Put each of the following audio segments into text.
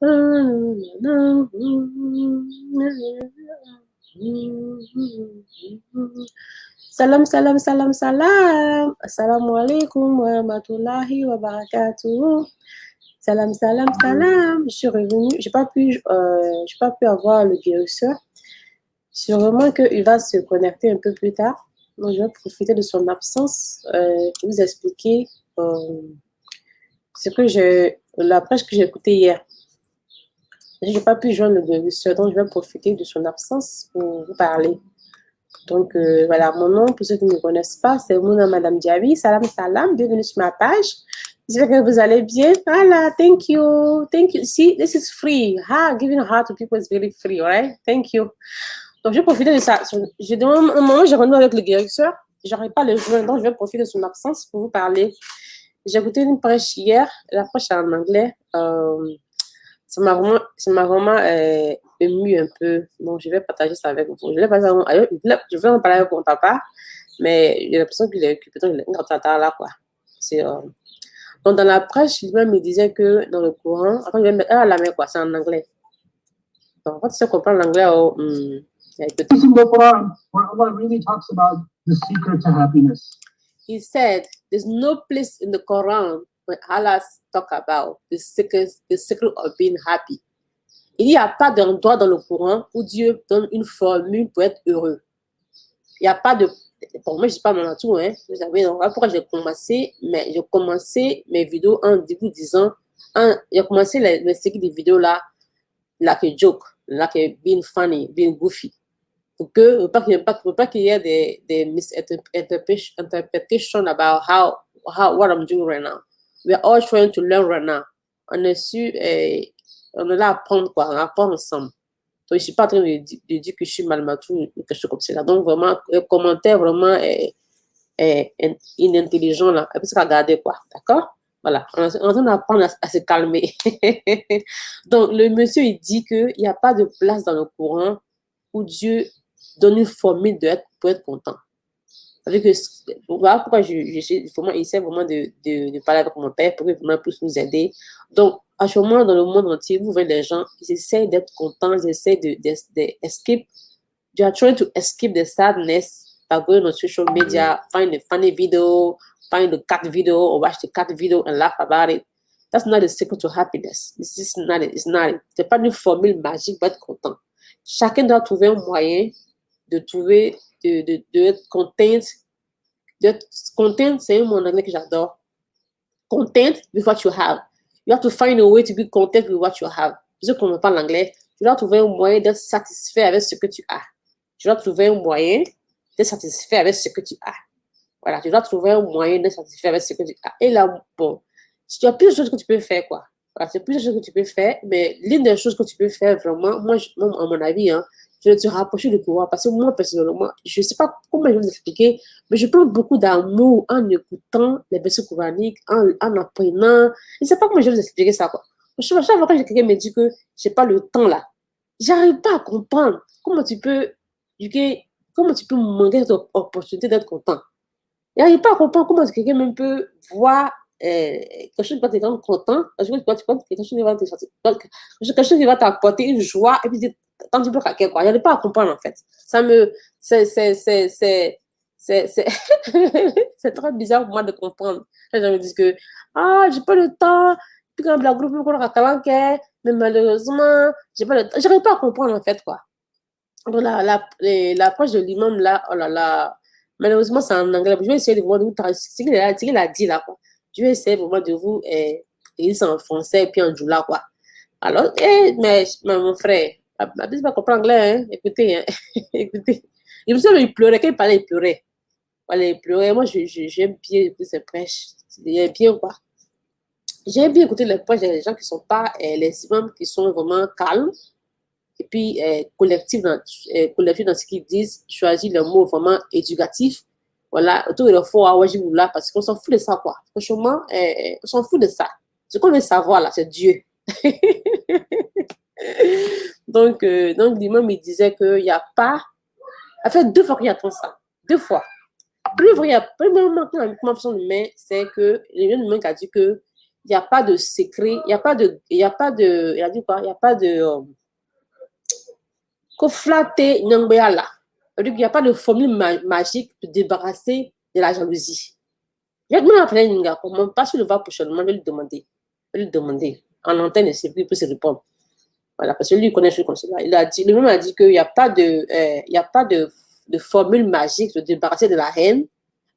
Salam, salam, salam, salam. Assalamu alaikum wa rahmatullahi wa barakatuh. Salam, salam, salam. Je suis revenue. J'ai pas pu avoir le guérisseur. Sûrement qu'il va se connecter un peu plus tard. Donc, je vais profiter de son absence pour vous expliquer la prêche que j'ai écoutée hier. Je n'ai pas pu joindre le guérisseur, donc je vais profiter de son absence pour vous parler. Donc, voilà, mon nom, pour ceux qui ne me connaissent pas, c'est Mouna Madame Diaby. Salam, salam, bienvenue sur ma page. J'espère que vous allez bien. Voilà, thank you. Thank you. See, this is free. Giving heart to people is very free, right? Thank you. Donc, je vais profiter de ça. Un moment, j'ai renoué avec le guérisseur. Je n'aurai pas le joint, donc je vais profiter de son absence pour vous parler. J'ai écouté une prêche hier. La prêche est en anglais. Ça m'a vraiment ému un peu. Donc, je vais partager ça avec vous. Je vais en parler avec mon papa, mais j'ai l'impression qu'il est occupé. Donc, il est là, quoi. Donc, dans la prêche, lui-même me disait que dans le Coran, après, je vais mettre à la main, quoi. C'est en anglais. Donc, quand tu sais comprendre l'anglais, in the Quran, where Allah really talks about the secret to happiness. He said, there's no place in the Quran where Allah talk about the secret of being happy. Il n'y a pas d'endroit dans le Coran où Dieu donne une formule pour être heureux. Il n'y a pas de... Pour moi, je ne sais pas mon tout, hein. Vous savez, donc, pourquoi j'ai commencé mes vidéos en vous disant, j'ai commencé les séries de vidéos là, like a joke, like a being funny, being goofy. Pour pas qu'il y ait des misinterpretations about what I'm doing right now. We're all trying to learn right now. On est là à apprendre, quoi, on apprend ensemble. Donc, je ne suis pas en train de dire que je suis malmatou ou quelque chose comme ça. Donc, vraiment, un commentaire vraiment inintelligent, là. Et puis, c'est regarder, quoi. D'accord? Voilà. On est en train d'apprendre à se calmer. Donc, le monsieur, il dit qu'il n'y a pas de place dans le Coran où Dieu donne une formule pour être content. Voilà pourquoi vraiment essaie vraiment de parler avec mon père pour qu'il puisse nous aider. Donc, à ce moment, dans le monde entier, vous voyez les gens, ils essaient d'être contents, ils essaient escape. They are trying to escape the sadness by going on social media, find a funny video, find a cat video, or watch the cat video and laugh about it. That's not the secret to happiness. This is not it. It's not it. C'est pas une formule magique pour être content. Chacun doit trouver un moyen de être content. Content, c'est un mot en anglais que j'adore. Content with what you have. You have to find a way to be content with what you have. Je ne comprends pas l'anglais. Tu dois trouver un moyen d'être satisfait avec ce que tu as. Tu dois trouver un moyen d'être satisfait avec ce que tu as. Voilà, tu dois trouver un moyen d'être satisfait avec ce que tu as. Et là, bon, tu as plusieurs choses que tu peux faire, quoi. Voilà, c'est plusieurs choses que tu peux faire, mais l'une des choses que tu peux faire vraiment, moi à mon avis, je vais te rapprocher du pouvoir parce que moi, personnellement, je ne sais pas comment je vais vous expliquer, mais je prends beaucoup d'amour en écoutant les versets coraniques, en apprenant. Je ne sais pas comment je vais vous expliquer ça, quoi. Chaque fois que quelqu'un me dit que je n'ai pas le temps là, j'arrive pas à comprendre comment tu peux manquer cette opportunité d'être content. J'arrive pas à comprendre comment quelqu'un même peut voir quelque chose qui va te rendre content, quelque chose qui va t'apporter une joie, et puis quand tu peux craquer, quoi. J'arrive pas à comprendre, en fait. C'est très bizarre pour moi de comprendre. Les gens me disent que, j'ai pas le temps, puis quand la groupe me mais malheureusement, j'ai pas le temps. J'arrive pas à comprendre, en fait, quoi. Donc, l'approche de l'imam, là, oh là là, malheureusement, c'est en anglais. Je vais essayer de vous ce qu'il a dit, là, quoi. Je vais essayer vraiment de vous, et c'est en français, et puis en djoula, quoi. Alors, mais mon frère, ma ne pas comprendre anglais, hein. Écoutez, hein. Écoutez. Il me semble qu'il pleurait. Quand il parlait, il pleurait. Voilà, il pleurait. Moi, j'aime bien écouter ses prêches. J'aime bien, quoi. J'aime bien écouter les prêches des gens qui ne sont pas les imams, qui sont vraiment calmes. Et puis, collectifs dans ce qu'ils disent. Choisir le mot vraiment éducatif. Voilà, autour de la fois, là, parce qu'on s'en fout de ça, quoi. Franchement, on s'en fout de ça. Ce qu'on veut savoir, là, c'est Dieu. donc l'imam, il disait qu'il n'y a pas... En fait, 2 fois qu'il attend ça. 2 fois. Premièrement, quand la façon de main, c'est que l'imam a dit qu'il il n'y a pas de secret, il n'y a pas de, il a dit quoi, il n'y a pas de, koflaté nyangbeala. Il n'y a pas de formule magique pour débarrasser de la jalousie. Je vais demander à Frédéric comment pas sur le va prochainement, je vais lui demander. Je vais lui demander. En antenne, c'est plus pour se répondre. Voilà, parce que lui, il connaît ce comme cela. Il a dit, lui-même a dit qu'il n'y a pas de formule magique pour se débarrasser de la haine.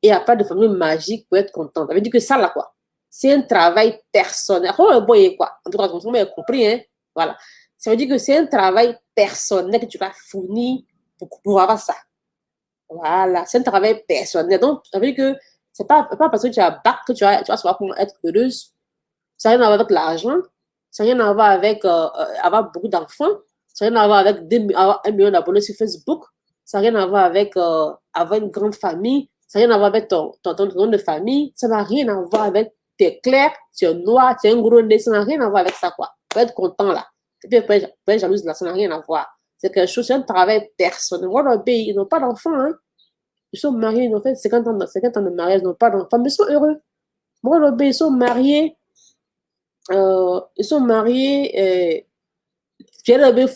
Et il n'y a pas de formule magique pour être content. Ça veut dire que ça, là, quoi. C'est un travail personnel. Quoi. En tout cas, comme vous avez compris, hein. Voilà. Ça veut dire que c'est un travail personnel que tu vas fournir pour avoir ça. Voilà. C'est un travail personnel. Donc, ça veut dire que c'est pas parce que tu as bac que tu vas savoir comment être heureuse. Ça n'a rien à voir avec l'argent. Ça n'a rien à voir avec avoir beaucoup d'enfants. Ça n'a rien à voir avec avoir 1 million d'abonnés sur Facebook. Ça n'a rien à voir avec avoir une grande famille. Ça n'a rien à voir avec ton nom de famille. Ça n'a rien à voir avec tu es clair, tu es noir, tu es un gros nez. Ça n'a rien à voir avec ça, quoi. Pour être content, là. Et puis, pour être jalouse, là, ça n'a rien à voir. C'est quelque chose, c'est un travail personnel. Moi, dans le pays, ils n'ont pas d'enfants, hein. Ils sont mariés, ils ont fait 50 ans de mariage, ils n'ont pas d'enfants, mais ils sont heureux. Moi, dans le pays, ils sont mariés. Ils sont mariés. Elles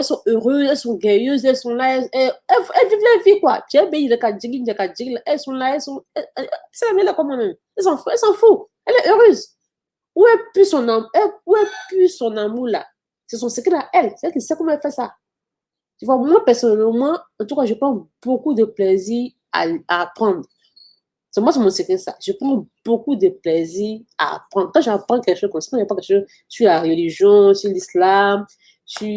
sont heureuses, elles sont gailleuses, elles sont là, elles vivent la vie, quoi. Elles sont là, elles sont. Elles s'en foutent. Elle est heureuse. Où est plus son amour? Où est plus son amour là? C'est son secret à elle. C'est elle qui sait comment elle fait ça. Tu vois, moi, personnellement, en tout cas, je prends beaucoup de plaisir à apprendre. C'est moi, c'est mon secret, ça. Je prends beaucoup de plaisir à apprendre. Quand j'apprends quelque chose comme ça, quand j'apprends quelque chose sur la religion, sur l'islam, sur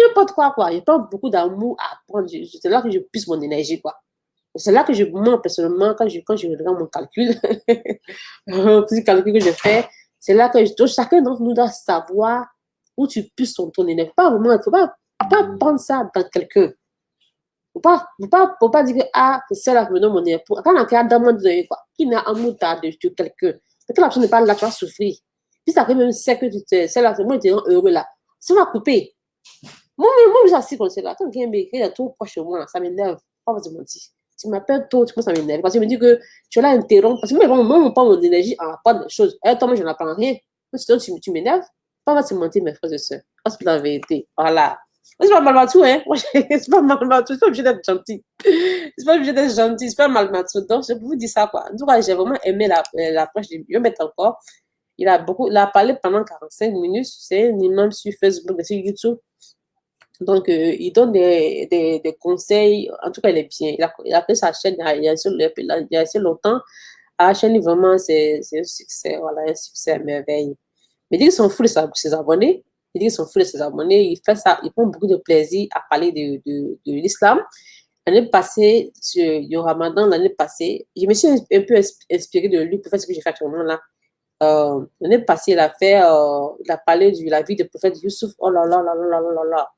n'importe quoi. Je prends beaucoup d'amour à apprendre. C'est là que je puise mon énergie, quoi. C'est là que moi, personnellement, quand je regarde mon calcul, le petit calcul que je fais, c'est là que chacun d'entre nous doit savoir où tu puisses ton énergie. Faut pas prendre ça dans quelqu'un. Faut pas dire que, c'est celle-là qui me donne mon énergie. Quand on a demande de quoi, qui n'a amour de quelqu'un, quand la personne n'est pas là, tu vas souffrir. Puis ça fait même c'est que celle-là, moi, j'étais heureux là. Ça va couper. Moi, je suis assis comme ça là. Quand quelqu'un m'écrit, il est trop proche de moi, ça m'énerve. Pas te mentir. Tu m'appelles tôt, tu penses ça m'énerve. Parce que je me dis que tu vas interrompre. Parce que moi, on prend mon énergie à apprendre des choses. Et toi, moi, je n'apprends rien. Sinon, tu m'énerves. Pas te mentir, mes frères et sœurs. Parce que la vérité. Voilà. C'est pas mal partout, hein. C'est pas mal partout. C'est pas obligé d'être gentil. C'est pas obligé d'être gentil. C'est pas mal partout. Donc, je peux vous dire ça, quoi. En tout cas, j'ai vraiment aimé l'approche. Je vais mettre encore. Il a parlé pendant 45 minutes. C'est un imam sur Facebook et sur YouTube. Donc, il donne des conseils. En tout cas, il est bien. Il a fait sa chaîne il y a assez longtemps. La chaîne, vraiment, c'est un succès. Voilà, un succès à merveille. Mais il dit qu'ils sont fous de ses abonnés. Il dit qu'ils sont fous de ses abonnés. Il fait ça. Il prend beaucoup de plaisir à parler de l'islam. L'année passée, du Ramadan, l'année passée, je me suis un peu inspirée de lui pour faire ce que j'ai fait actuellement là. L'année passée, il a parlé de la vie du prophète Youssouf. Oh là là là là là là là.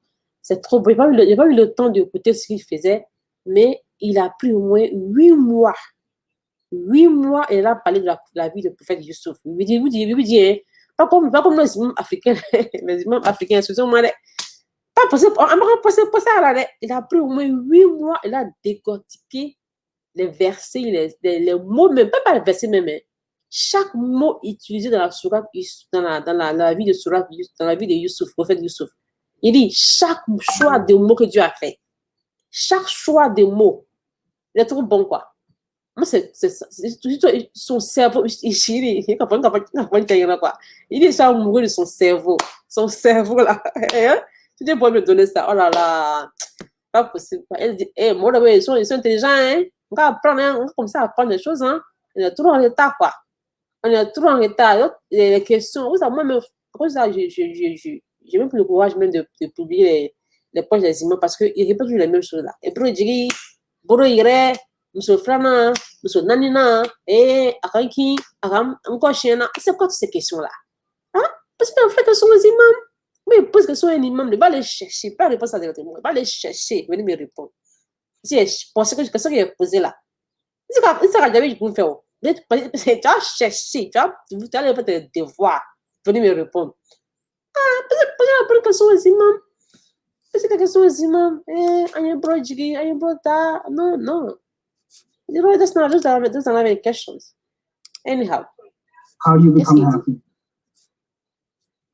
C'est trop beau. Il n'a pas eu le temps d'écouter ce qu'il faisait, mais il a pris au moins 8 mois. 8 mois, et il a parlé de la vie du prophète Youssouf. Il dit, hein, pas comme les imams africains, les imams africains, excusez-moi, pas possible, pour ça, là, il a pris au moins 8 mois, il a décortiqué les versets, les mots, même pas les versets même, hein. Chaque mot utilisé dans la sourate, dans la vie de sourate, dans la vie de Youssouf, prophète Youssouf. Il dit, chaque choix de mots que Dieu a fait, chaque choix de mots, il est trop bon, quoi. Moi, c'est son cerveau, il est ça amoureux de son cerveau là. Tu peux me donner ça, oh là là, pas possible. Elle dit, moi, ils sont intelligents, hein. On va apprendre, hein. Comme ça, apprendre des choses, hein. On est trop en retard, quoi. On est trop en retard. Les questions, moi-même, j'ai même plus le courage même de publier les poches des images parce qu'ils répètent toujours les mêmes choses là. Et puis, il dit, Boro irait, Monsieur Frana, Monsieur Nanina, Akanki, encore chien. C'est quoi toutes ces questions-là? Hein? Parce qu'en fait, ce sont les imams. Mais il pose que ce sont un imam, il va les chercher, pas répondre à des témoins, il va les chercher, venir me répondre. Si je pensais que la question qu'il a posée là, c'est ça que j'avais pour faire. Tu vas chercher, tu vas aller faire tes devoirs, venir me répondre. Parce que ce sont les imams. Parce que ce sont les imams. Un bro jigi, un bro ta. Non. You know, that's not any questions. Anyhow, How do you Qu'est-ce become qu'il dit? happy?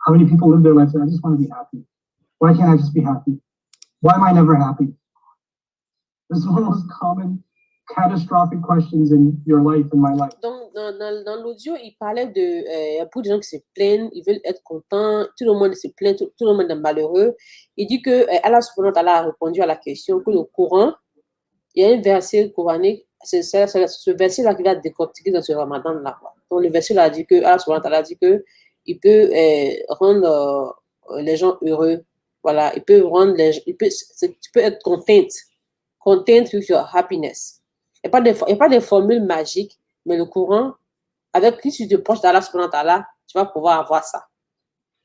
How many people live their life saying, I just want to be happy? Why can't I just be happy? Why am I never happy? This is one of the most common catastrophic questions in your life, in my life. Donc, dans l'audio, il parlait de beaucoup de gens qui se plaignent, ils veulent être contents, tout le monde se plaint, tout le monde est malheureux. Il dit que Allah subhanahu wa ta'ala a répondu à la question que le Coran, il y a un verset coranique, c'est ce verset-là qui va décortiquer dans ce ramadan-là. Donc, le verset-là dit que Allah subhanahu wa ta'ala dit que il peut rendre les gens heureux. Voilà, il peut rendre tu peux être content with your happiness. Il n'y a pas de formule magique, mais le Coran, si tu te proches d'Allah subhanahu wa ta'ala, tu vas pouvoir avoir ça.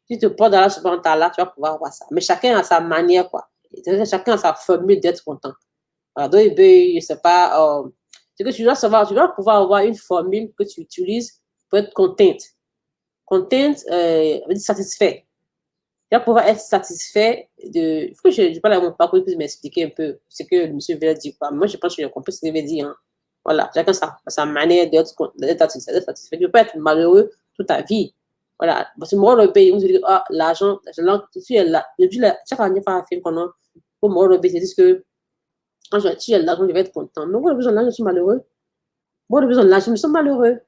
Si tu te proches d'Allah subhanahu wa ta'ala, tu vas pouvoir avoir ça. Mais chacun a sa manière, quoi. Chacun a sa formule d'être content. Voilà, donc, je sais pas, c'est que tu dois savoir, tu dois pouvoir avoir une formule que tu utilises pour être content. Content, veut dire satisfait. Tu vas pouvoir être satisfait de. Il faut que je parle à mon parcours pour m'expliquer un peu ce que le monsieur veut dire. Moi, je pense que j'ai compris ce qu'il veut dire. Hein. Voilà, chacun sa manière d'être satisfait. Tu ne peux pas être malheureux toute ta vie. Voilà, parce que moi, le pays, on se dit, ah, l'argent, depuis chaque année, il film qu'on a, pour moi, le pays, c'est juste que quand tu as l'argent, je vais être content. Mais moi, le besoin de l'argent, je suis malheureux. Moi, le besoin de l'argent, je me sens malheureux.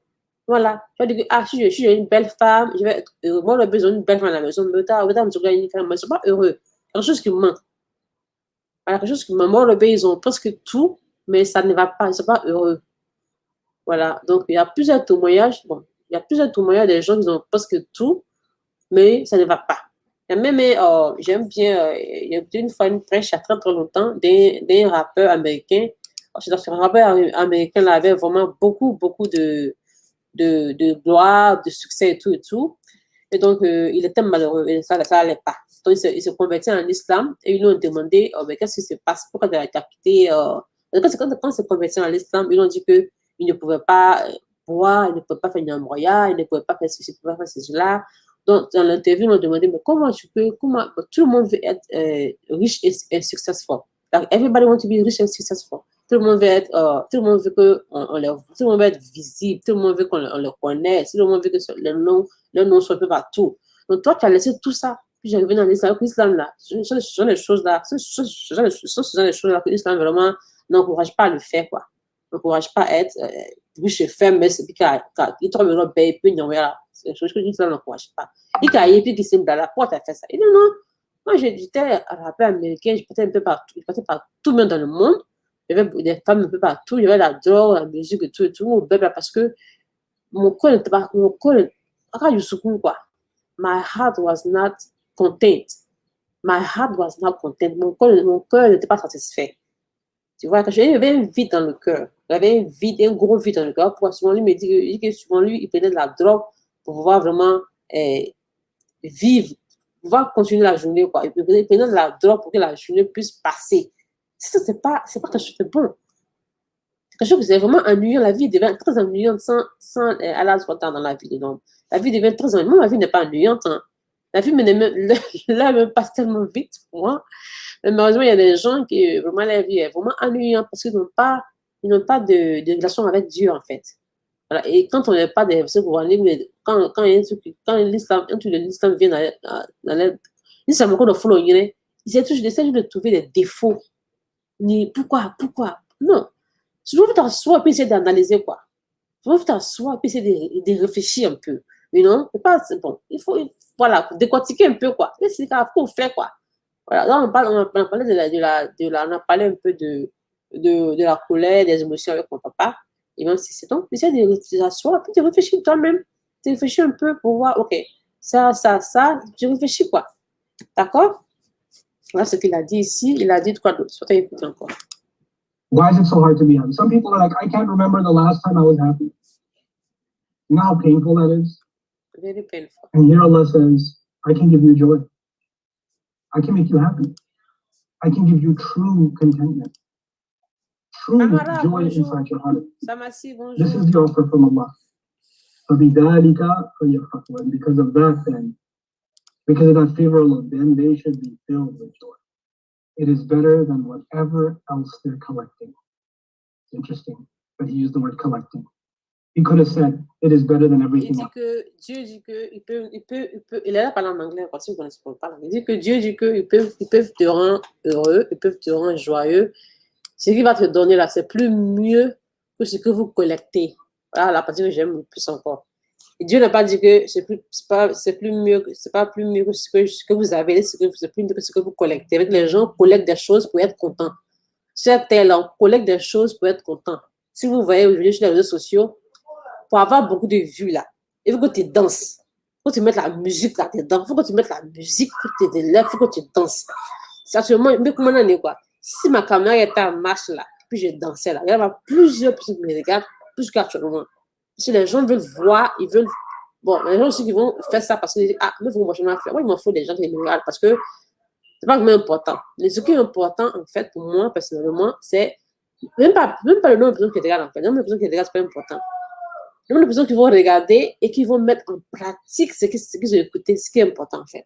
Voilà. Je vais dire que si je suis une belle femme, je vais être heureux. Moi, j'ai besoin d'une belle femme à la maison. Mais je ne suis pas heureux. Quelque chose qui me manque. Voilà, quelque chose qui me manque. Moi, le pays, ils ont presque tout, mais ça ne va pas. Ils ne sont pas heureux. Voilà. Donc, il y a plusieurs témoignages. Bon, il y a plusieurs témoignages des gens qui ont presque tout, mais ça ne va pas. Et même, j'aime bien, il y a une fois une prêche il y a très, très longtemps d'un rappeur américain. Ce rappeur américain là, avait vraiment beaucoup, beaucoup de gloire, de succès et tout et tout. Et donc, il était malheureux et ça allait pas. Donc, il se convertit en islam et ils lui ont demandé mais qu'est-ce qui se passe? Pourquoi tu as quitté quand il s'est converti en islam, ils lui ont dit qu'il ne pouvait pas boire, il ne pouvait pas faire une embroya, il ne pouvait pas faire ceci, il ne pouvait pas faire cela. Donc, dans l'interview, ils m'ont demandé mais comment tout le monde veut être riche et successful. Like, everybody wants to be rich and successful. Tout le monde veut être, tout le monde veut que tout le monde veut être visible, tout le monde veut qu'on le connaisse, tout le monde veut que le nom soit un peu partout. Donc toi, tu as laissé tout ça. Puis j'arrive dans l'islam là. Ce sont des choses là, ce sont des choses là que l'islam vraiment n'encourage pas à le faire quoi. N'encourage pas à être riche et ferme, mais c'est qu'il trouve le paye, puis non, voilà. C'est des choses que l'islam n'encourage pas. Il a et puis qui s'est dans la porte à faire ça. Il dit non. Moi, j'étais à la paix américaine, je partais un peu partout, je partais par tout le monde dans le monde. Il y avait des femmes un peu partout, il y avait la drogue, la musique et tout, parce que mon corps n'était pas, quoi. My heart was not content. My heart was not content. Mon cœur n'était pas satisfait. Tu vois, quand j'avais un vide dans le cœur, j'avais un gros vide dans le cœur. Pour souvent, lui me dit que souvent, lui, il prenait de la drogue pour pouvoir vraiment vivre, pouvoir continuer la journée, quoi. Il prenait de la drogue pour que la journée puisse passer. Ça, c'est pas quelque chose de bon. C'est quelque chose que c'est vraiment ennuyant. La vie devient très ennuyante sans aller dans la vie de l'homme. La vie devient très ennuyante. Moi, ma vie n'est pas ennuyante. Hein. La vie me passe tellement vite pour moi. Mais malheureusement, il y a des gens qui, vraiment, la vie est vraiment ennuyante parce qu'ils n'ont pas de relation avec Dieu, en fait. Voilà. Et quand on n'a pas de versets coraniques, quand l'islam vient dans l'islam, encore de follow, ils essaient toujours de trouver des défauts. Pourquoi? Non. Tu dois t'asseoir et essayer d'analyser quoi. Tu dois t'asseoir et essayer de réfléchir un peu. You know? C'est bon. Il faut, voilà, décortiquer un peu quoi. Mais c'est qu'on fait quoi. Voilà. Là, on a parlé on a parlé un peu de la colère, des émotions avec mon papa. Et même si c'est donc, essayer de t'asseoir et de réfléchir toi-même. Tu réfléchis un peu pour voir, ok, ça, tu réfléchis quoi. D'accord? Voilà ce qu'il a dit ici. Il a dit quoi d'autre? Soit écouter encore. Why is it so hard to be happy? Some people are like, I can't remember the last time I was happy. You know how painful that is? Very painful. And here Allah says, I can give you joy. I can make you happy. I can give you true contentment. True joy inside your heart. This is the offer from Allah. فَبِذَلِكَ فَلْيَفْرَحُوا. And because of that favor alone, then they should be filled with joy. It is better than whatever else they're collecting. It's interesting that he used the word collecting. He could have said, it is better than everything else. Dieu dit que il peut, il est là parlant en anglais, parce que vous connaissez pas. Il dit que Dieu dit qu'ils peuvent te rendre heureux, ils peuvent te rendre joyeux. Ce qu'il va te donner là, c'est plus mieux que ce que vous collectez. Voilà la partie que j'aime le plus encore. Et Dieu n'a pas dit que c'est plus mieux que ce que vous avez, c'est plus mieux que ce que vous collectez. Avec les gens collectent des choses pour être contents. Sur Terre, on collecte des choses pour être content. Si vous voyez aujourd'hui sur les réseaux sociaux, pour avoir beaucoup de vues là, il faut que tu danses. Il faut que tu mettes la musique là-dedans. Il faut que tu mettes la musique, il faut que tu te lèves, il faut que tu danses. C'est actuellement, mais comment on est quoi? Si ma caméra était en marche là, puis je dansais là, il y a plusieurs personnes qui me regardent, plus qu'actuellement. Si les gens veulent voir, ils veulent. Bon, les gens aussi qui vont faire ça parce qu'ils disent, ah, mais moi je vais faire. Moi, il m'en faut des gens qui me regardent parce que c'est pas vraiment important. Mais ce qui est important, en fait, pour moi, personnellement, c'est même pas le nombre de personnes qui regardent, en fait. Le nombre de personnes qui regardent, c'est pas important. Le nombre de personnes qui vont regarder et qui vont mettre en pratique ce qu'ils ont écouté, ce qui est important, en fait.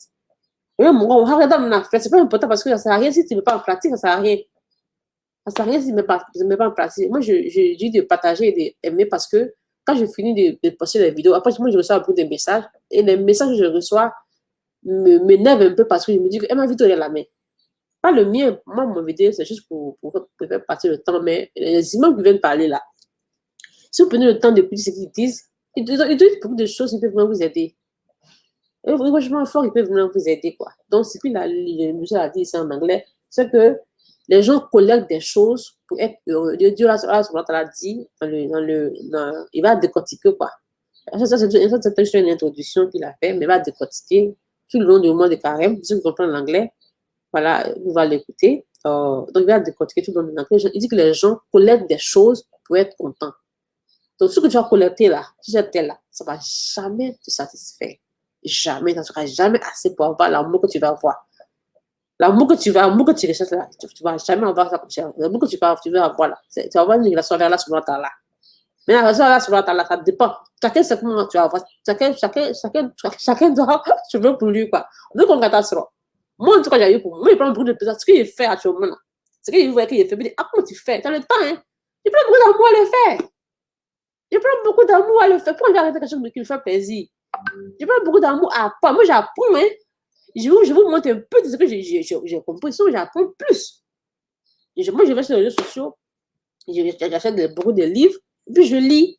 Même moi, on regarde mon affaire, c'est pas important parce que ça sert à rien si tu ne mets pas en pratique, ça sert à rien. Ça sert à rien si tu ne mets pas en pratique. Moi, j'ai dit de partager et d'aimer parce que quand je finis de poster les vidéos, après, moi, je reçois beaucoup de messages et les messages que je reçois m'énervent un peu parce que je me dis que ma vidéo est la main. Pas le mien. Moi, mon vidéo, c'est juste pour faire passer le temps, mais les images qui viennent parler là, si vous prenez le temps d'écouter ce qu'ils disent, ils disent beaucoup de choses qui peuvent vraiment vous aider. Et franchement, fort, ils peuvent vraiment vous aider, quoi. Donc, ce qu'il le monsieur a dit ici en anglais, c'est que les gens collectent des choses pour être heureux. Dieu là, l'a dit, il va décortiquer, quoi. Ça, c'est une introduction qu'il a fait, mais il va décortiquer tout le long du mois de carême. Ceux qui comprennent l'anglais, voilà, on va l'écouter. Donc, il va décortiquer tout le long de l'anglais. Il dit que les gens collectent des choses pour être contents. Donc, ce que tu vas collecter là, si j'étais là, ça ne va jamais te satisfaire. Jamais, ça ne sera jamais assez pour avoir l'amour que tu vas avoir. L'amour que tu recherches là, tu ne vas jamais avoir ça. L'amour que tu veux avoir là, tu vas avoir une relation vers là sur l'autre là. Mais la relation là sur l'autre là, ça dépend. Chacun sait comment tu vas avoir. Chacun doit se veut pour lui, quoi. On veut qu'on regarde ça. Moi, en tout cas, j'ai eu pour moi, il prend beaucoup de plaisir. Ce qu'il fait actuellement là, ce qu'il voit qu'il fait, il dit, ah, comment tu fais? Tu as le temps, hein? Il prend beaucoup d'amour à le faire. Je prends beaucoup d'amour à le faire. Pourquoi je vais arrêter quelque chose qui me fait plaisir? Je prends beaucoup d'amour à apprendre. Moi, j'apprends, hein. Je vous montre un peu de ce que j'ai compris. Sinon, j'apprends plus. Moi, je vais sur les réseaux sociaux. J'achète beaucoup de livres. Et puis, je lis.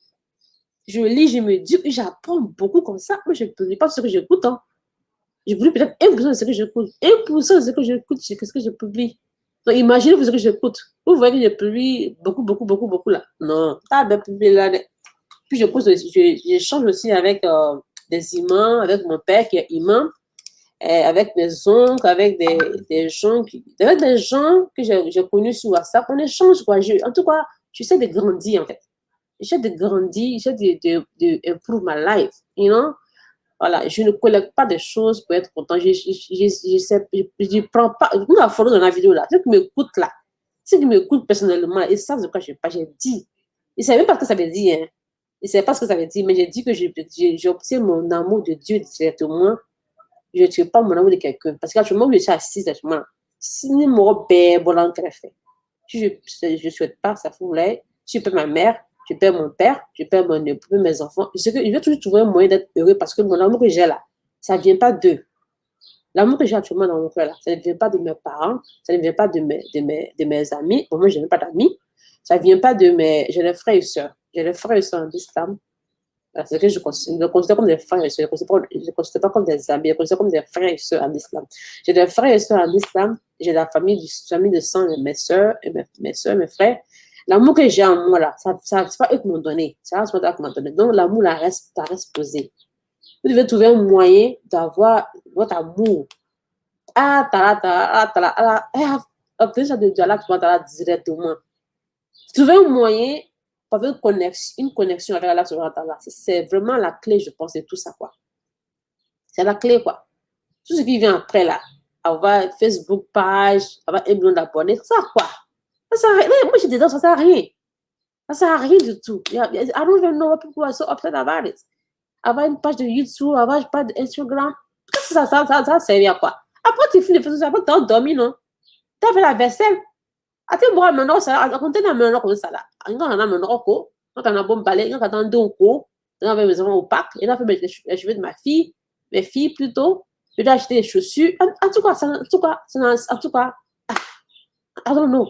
Je me dis que j'apprends beaucoup comme ça. Moi, je ne publie pas ce que j'écoute. Hein. Je publie peut-être 1% de ce que j'écoute. 1% de ce que j'écoute, c'est ce que je publie. Donc, imaginez-vous ce que j'écoute. Vous voyez que je publie beaucoup là. Non, pas de publier là. Puis j'échange aussi avec des imams, avec mon père qui est imam, avec mes oncles, avec des gens que j'ai connus sur WhatsApp. On échange, quoi. En tout cas, j'essaie de grandir, en fait. J'essaie de grandir, j'essaie de improve my life, you know? Voilà, je ne collecte pas des choses pour être content. Je prends pas. Nous, la photo dans la vidéo là, ceux qui m'écoutent là, ceux qui m'écoutent personnellement, ils savent de quoi je parle. J'ai dit. Ils ne savent même pas ce que ça veut dire, hein. Je ne sais pas ce que ça veut dire, mais j'ai dit que j'obtiens mon amour de Dieu directement. Je ne tire pas mon amour de quelqu'un. Parce qu'actuellement, je suis assise actuellement. Si je me si je ne souhaite pas, ça fout. Si je perds ma mère, je perds mon père, je perds mon époux, mes enfants. Je vais toujours trouver un moyen d'être heureux parce que mon amour que j'ai là, ça ne vient pas d'eux. L'amour que j'ai actuellement dans mon cœur là, ça ne vient pas de mes parents, ça ne vient pas de mes amis. Au moins, je n'ai pas d'amis. Ça ne vient pas de j'ai des frères et sœurs. J'ai des frères et sœurs en islam. C'est que je considère comme des frères et sœurs. Je ne considère pas comme des amis. Je considère comme des frères et sœurs en islam. J'ai des frères et sœurs en islam. J'ai la famille de sang, mes sœurs, mes frères. L'amour que j'ai en moi, là, c'est pas eux qui m'ont donné. C'est pas eux qui m'ont donné. Donc, l'amour, ça reste posé. Vous devez trouver un moyen d'avoir votre amour. Obtenir ça de Dieu, là, tu vas directement. Trouver un moyen pour avoir une connexion avec Allah subhanahu wa ta'ala. C'est vraiment la clé, je pense, de tout ça, quoi. C'est la clé, quoi. Tout ce qui vient après, là, avoir Facebook page, avoir 1 million d'abonnés, ça, quoi. Ça sert à rien. Moi, j'ai des dents, ça sert à rien. Ça sert à rien du tout. I don't even know what people are so upset about it. Avoir une page de YouTube, avoir une page d'Instagram. Qu'est-ce que ça sert à quoi? Après, tu finis de faire ça, après, tu as dormi, non? Tu as fait la vaisselle. Ate moi maintenant ça a compté na maintenant comme ça là. Anga na maintenant ko Quand on a bon balai, quand on attend donc on avait mes enfants au parc, et là, fait les cheveux de ma fille, mes filles plutôt, je dois acheter des chaussures. En tout cas, I don't know.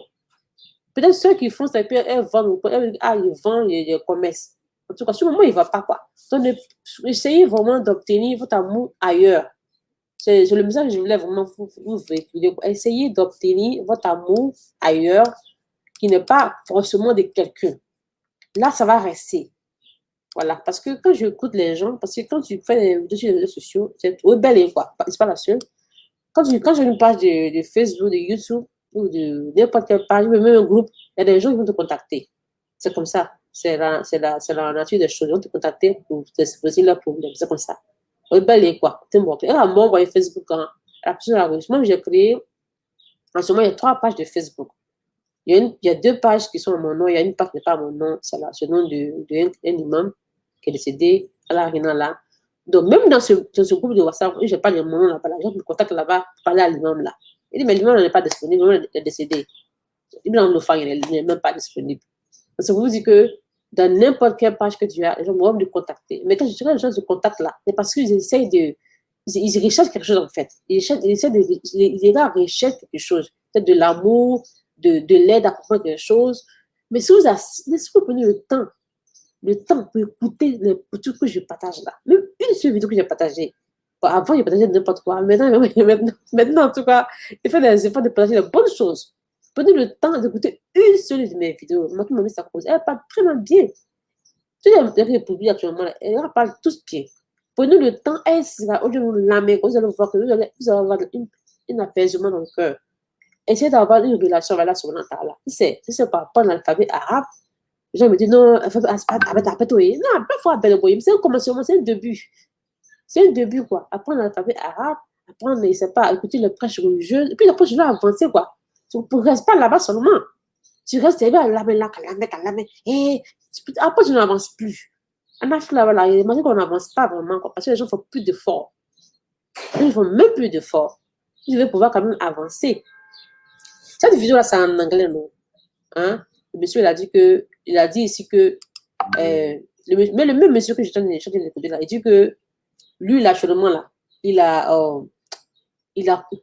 Peut-être ceux qui font ça, puis elles vendent, ils vendent les commerces. En tout cas, sur le moment, il ne va pas, quoi. Donc, essayez vraiment d'obtenir votre amour ailleurs. C'est le message que je voulais vraiment vous véhiculer. Essayez d'obtenir votre amour ailleurs, qui n'est pas forcément de quelqu'un. Là, ça va rester. Voilà. Parce que quand j'écoute les gens, parce que quand tu fais des vidéos sur les réseaux sociaux, c'est belle, quoi. C'est pas la seule. Quand j'ai une page de Facebook, de YouTube, ou de n'importe quelle page, même un groupe, il y a des gens qui vont te contacter. C'est comme ça. C'est la nature des choses. Ils vont te contacter pour t'exposer leurs problèmes. C'est comme ça. Belle, quoi. T'es mort. Et là, moi, on voit Facebook, hein. Moi, j'ai créé, en ce moment, il y a 3 pages de Facebook. Il y a 2 pages qui sont à mon nom. Il y a une page qui n'est pas à mon nom. C'est le nom d'un imam qui est décédé à la Rina là. Donc, même dans ce groupe de WhatsApp, je n'ai pas de mon nom là-bas. Les gens me contactent là-bas pour parler à l'imam là. Il dit, mais l'imam n'est pas disponible, l'imam est décédé. Il dit, non, le fan, il n'est même pas disponible. Donc, ça vous dit que dans n'importe quelle page que tu as, les gens vont me contacter. Mais quand je dirais les gens se contactent là, c'est parce qu'ils essayent de. Ils recherchent quelque chose en fait. Les gars recherchent quelque chose. Peut-être de l'amour, de l'aide à comprendre quelque chose. Mais si vous prenez le temps pour écouter tout ce que je partage là, même une seule vidéo que j'ai partagée. Bon, avant, je partageais n'importe quoi. Maintenant, en tout cas, il fait des efforts de partager de bonnes choses. Prenez le temps d'écouter une seule de mes vidéos. Moi, tout le monde ça cause. Elle parle vraiment bien. Tous les que publient actuellement, elle parle tous bien. Prenez le temps, elle sera au lieu de l'âmer, vous allez voir que vous allez avoir un apaisement dans le cœur. Essayez d'avoir une relation avec la Subhanahu wa Ta'ala. Si c'est par rapport à l'alphabet arabe, les gens me disent non, non, pas faut appeler le boyim. C'est un commencement, c'est un début. C'est un début, quoi. Apprendre l'alphabet arabe, apprendre, je sais pas, écouter le prêche religieux, et puis après, je vais avancer, quoi. Tu ne restes pas là-bas seulement. Tu restes là, et après, tu n'avances plus. En Afrique, là, imagine qu'on n'avance pas vraiment, quoi, parce que les gens font plus d'efforts. Ils font même plus d'efforts. Je vais pouvoir quand même avancer. Cette vidéo-là, c'est en anglais, non? Hein? Le monsieur, il a dit ici que, mais le même monsieur que je suis en train d'écouter là, il dit que lui, actuellement, là, il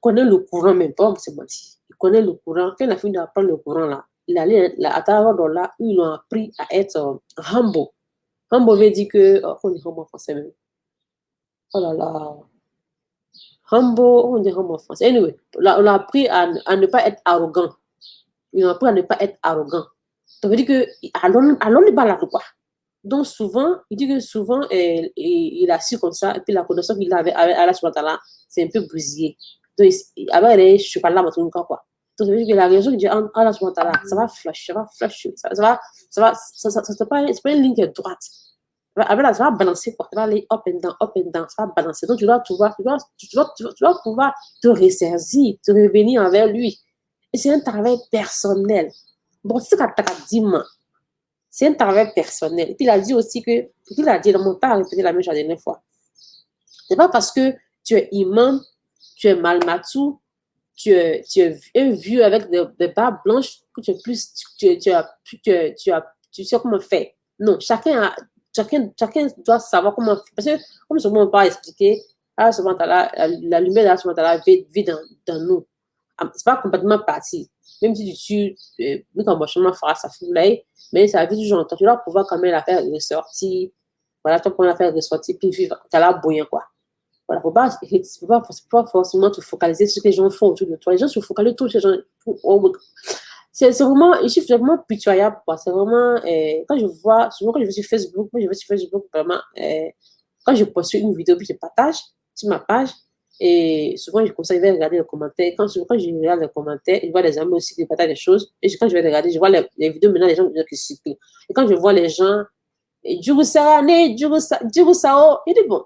connaît le courant, même pas, c'est menti. Il connaît le courant. Quand il a fini d'apprendre le courant, là, il allait à travers là où ils l'ont appris à être humble. Humble veut dire que, on dit humble en français même. Oh là là. Humble, on dit humble en français. Anyway, on a appris à ne pas être arrogant. Ils ont appris à ne pas être arrogant. Ça veut dire que, allons les balades, quoi. Donc, souvent, il dit que souvent, il a su comme ça, et puis la connaissance qu'il avait avec Allah subhanahu wa ta'ala, c'est un peu brisé. Donc, avec les chocolats, quoi. Donc, ça veut dire que la raison qu'il dit Allah subhanahu wa ta'ala, ça va flash, c'est pas une ligne droite. Ça va balancer, quoi. Ça va aller up and down, ça va balancer. Donc, tu dois pouvoir te ressaisir, te revenir envers lui. Et c'est un travail personnel. Bon, c'est ce que tu as dit, moi. C'est un travail personnel. Et puis, il a dit aussi que, il a dit, mon père a répété la même chose la dernière fois. C'est pas parce que tu es imam, tu es malmatou, tu es un vieux avec des barbes blanches, que tu es plus, tu sais comment faire. Non, chacun doit savoir comment faire. Parce que, comme souvent on parle expliquer, la lumière de la vit dans nous. C'est pas complètement parti. Même si tu quand mon chemin fera sa foulée, mais ça veut toujours longtemps. Tu dois pouvoir quand même la faire ressortir. Voilà, tu peux la faire ressortir, puis vivre, tu as la bouillant, quoi. Voilà, faut pas forcément te focaliser sur ce que les gens font autour de toi. Les gens se focalisent tous les gens. C'est vraiment, je suis vraiment pitoyable, quoi. C'est vraiment, quand je vois, souvent quand je vais sur Facebook, vraiment, quand je poste une vidéo, puis je partage sur ma page, et souvent, je conseille de regarder les commentaires. Quand je regarde les commentaires, je vois les amis aussi qui partagent des choses. Et quand je vais regarder, je vois les vidéos maintenant, les gens qui circulent. Et quand je vois les gens, Djurusao, il dit bon,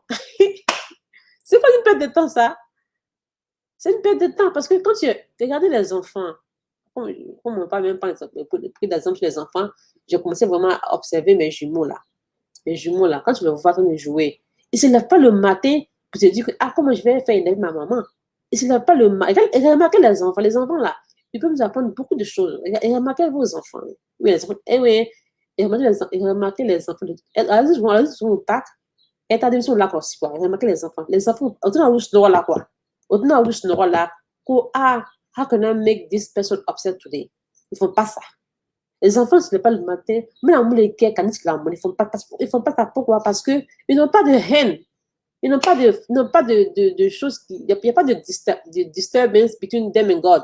c'est pas une perte de temps, ça. C'est une perte de temps parce que quand tu regardes les enfants, comme on parle même pas d'exemple sur les enfants, j'ai commencé vraiment à observer mes jumeaux là. Quand tu veux voir en train de jouer, ils ne se lèvent pas le matin pour te dire que, comment je vais faire élever ma maman. Ils ne se lèvent pas le matin. Et remarquez les enfants là, ils peuvent nous apprendre beaucoup de choses. Et remarquez vos enfants. Oui, les enfants, oui, Et remarquez les enfants. Elle sur le parc. Elle t'a dit sur là, quoi, aussi, quoi. Remarquez les enfants. Les enfants, autant où je là, quoi. Autant où je là, quoi, how can I make this person upset today? Ils font pas ça. Les enfants, ce n'est pas le matin. Mais la moule est quand ils font pas ça. Pourquoi? Parce que ils n'ont pas de haine. Ils n'ont pas de choses qui, il n'y a pas de disturbance between them and God.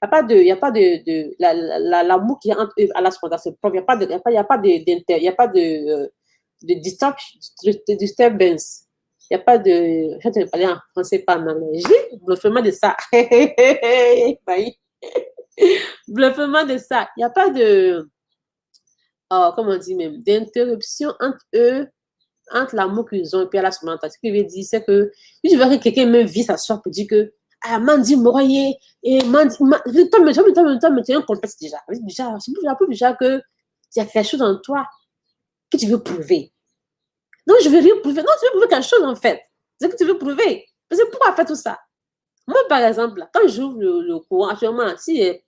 Il n'y a pas de l'amour qui est entre eux à la spontanéité propre. Il n'y a pas de disturbance. Il n'y a pas de, je vais te parler en français, pas en anglais. Bluffement de ça. Bluffement de ça. Il n'y a pas de, comment on dit même, d'interruption entre eux, entre l'amour qu'ils ont et puis à la sementation. Ce qu'il veut dire, c'est que si tu veux que quelqu'un me vise s'asseoir pour dire que ah, Mandy Moroyer, et Mandy, toi, tu as un contexte déjà. Déjà que il y a quelque chose en toi que tu veux prouver. Non, je veux rien prouver. Non, tu veux prouver quelque chose en fait. C'est ce que tu veux prouver. Parce que pourquoi faire tout ça? Moi, par exemple, quand j'ouvre le courant, actuellement, je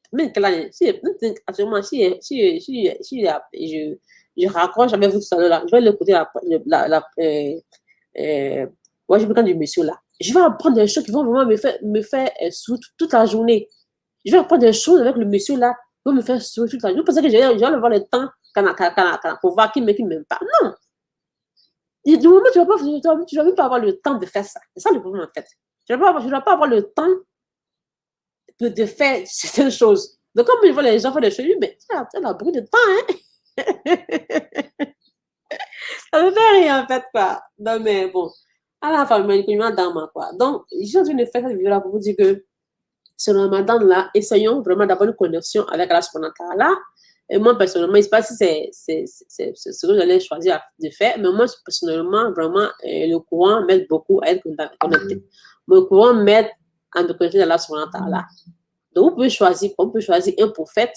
raccroche avec vous tout à l'heure, là, je vais l'écouter ouais, je me prends du monsieur là. Je vais apprendre des choses qui vont vraiment me faire sourire toute la journée. Je vais apprendre des choses avec le monsieur là qui vont me faire sourire toute la journée. Parce que je vais avoir le temps pour voir qui m'aime pas. Non. Et du moment où tu vas même pas avoir le temps de faire ça. C'est ça le problème en fait. Je ne dois pas avoir le temps de faire certaines choses. Donc, comme je vois les gens faire des choses, mais ça a beaucoup de temps, hein? Ça me fait rien, en fait, quoi. Non, mais bon. À la fin, je suis dans ma quoi. Donc, je suis en train de faire cette vidéo-là pour vous dire que ce ramadan-là, essayons vraiment d'avoir une connexion avec Allah subhanahu wa ta'ala. Et moi, personnellement, je ne sais pas si c'est ce que j'allais choisir de faire, mais moi, personnellement, vraiment, le courant m'aide beaucoup à être connecté. Le courant m'aide à me connecter à Allah subhanahu wa ta'ala. Donc, on peut choisir un prophète,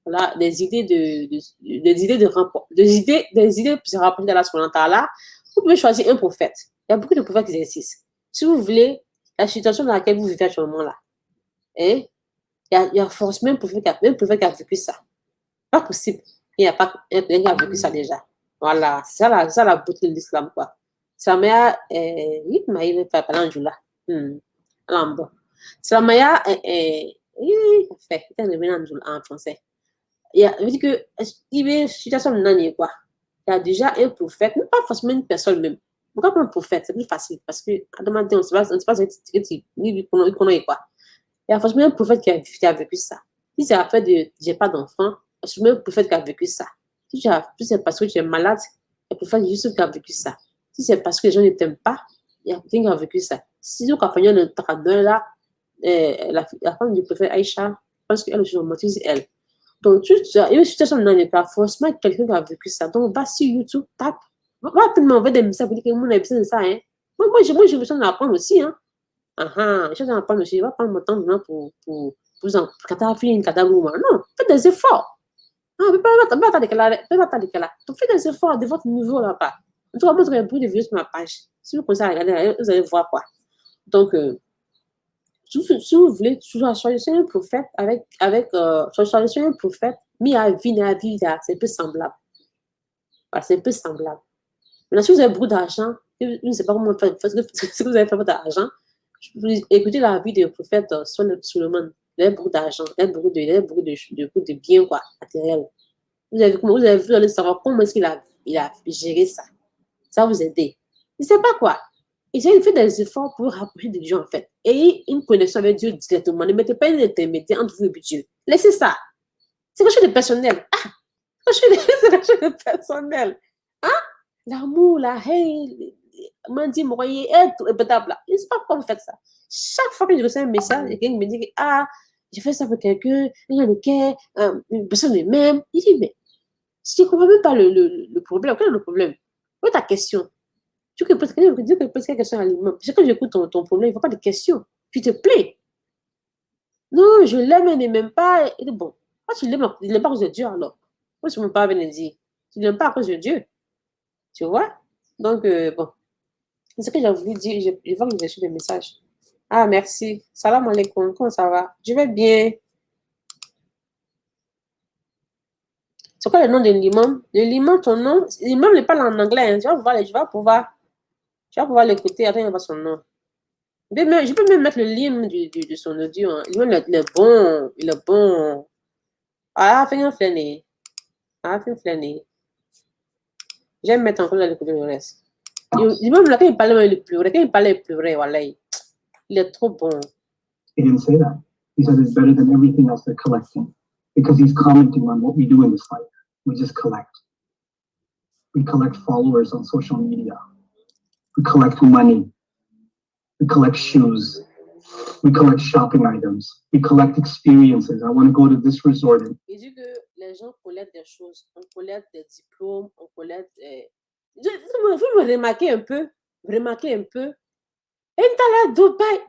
voilà, des idées pour se rapprocher d'Allah subhanahu wa ta'ala. Vous pouvez choisir un prophète. Il y a beaucoup de prophètes qui existent. Si vous voulez, la situation dans laquelle vous vivez actuellement là, hein, il y a forcément un prophète qui a vécu ça. Pas possible. Il n'y a pas quelqu'un qui a vécu ça déjà. Voilà, c'est ça la beauté de l'islam, quoi. Ça m'a, il m'a fait parler en joula. Ça m'a, fait, en français. Il y a, veut dire que, il y a une situation de quoi. Il y a déjà un prophète, mais pas forcément une personne même. Pourquoi pas un prophète? C'est plus facile parce que, à demander, on ne sait pas il connaît quoi. Il y a forcément un prophète qui a vécu ça. Si c'est après de, j'ai pas d'enfant, c'est un prophète qui a vécu ça. Si c'est parce que tu es malade, le prophète Yusuf qui a vécu ça. Si c'est parce que les gens ne t'aiment pas, il y a quelqu'un qui a vécu ça. Si nous, quand on a un traducteur là, la femme du prophète Aïcha, parce qu'elle aussi, c'est elle. Donc, il y a une situation dans le cas, forcément, quelqu'un qui a vécu ça. Donc, va sur YouTube, tape. Va m'envoyer des messages pour dire que mon a besoin de ça. Hein. Moi, j'ai besoin d'apprendre aussi. Hein. J'ai besoin d'apprendre aussi. Je vais prendre mon temps maintenant pour quand tu as fini une catalogue. Non, faites des efforts. Ah, pas attendre que là. Donc, faites des efforts de votre niveau là-bas. En tout cas, moi, je vais beaucoup de vidéos sur ma page. Si vous commencez à regarder, vous allez voir quoi. Donc, si vous voulez choisir un prophète choisir un prophète mis à vie, c'est un peu semblable. Voilà, c'est un peu semblable. Maintenant, si vous avez beaucoup d'argent, je ne sais pas comment faire, si vous avez fait votre argent, écoutez la vie du prophète Solomon. Il a beaucoup d'argent, il a beaucoup de biens, quoi, matériels. Vous avez vu, vous allez savoir comment est-ce qu'il a géré ça. Ça va vous aider. Je ne sais pas quoi. Essayez de faire des efforts pour rapprocher de Dieu, en fait. Ayez une connexion avec Dieu directement. Ne mettez pas une intermédiaire entre vous et Dieu. Laissez ça. C'est quelque chose de personnel. Ah! C'est quelque chose de personnel. Hein? L'amour, la haine, Mandy, Moyer, et blabla. Je ne sais pas pourquoi vous faites ça. Chaque fois que je reçois un message, quelqu'un me dit, ah, j'ai fait ça pour quelqu'un, il y en a une personne est même. Il dit, mais je ne comprends même pas le problème. Quel est le problème? Quelle est ta question? Tu peux poser quelques questions à l'imam. Parce que quand j'écoute ton problème, il ne faut pas de questions. Tu te plais. Non, je l'aime, elle ne m'aime pas. Et bon, moi, tu l'aimes pas à cause de Dieu, alors. Moi, je ne peux pas venir dire. Tu ne l'aimes pas à cause de Dieu. Tu vois? Donc, bon. C'est ce que j'ai voulu dire. Je vois que j'ai reçu des messages. Ah, merci. Salam alaikum. Comment ça va? Je vais bien. C'est quoi le nom de l'imam? De l'imam, ton nom, l'imam ne parle en anglais, hein. Tu vas pouvoir l'écouter, attends, il n'y a pas son nom. Je peux même mettre le lien de son audio, hein. Il est bon, il est bon. Ah, fais un flâner. J'aime mettre encore l'écouter le reste. L'imam, là, quand il pleurait, voilà. Il est trop bon. He didn't say that. He said it's better than everything else they're collecting because he's commenting on what we do in this life. We just collect. We collect followers on social media. We collect money. We collect shoes. We collect shopping items. We collect experiences. I want to go to this resort. Il dit que les gens collectent des choses. On collecte des diplômes, on collecte... Vous me remarquez un peu. Et t'as là, Dubaï.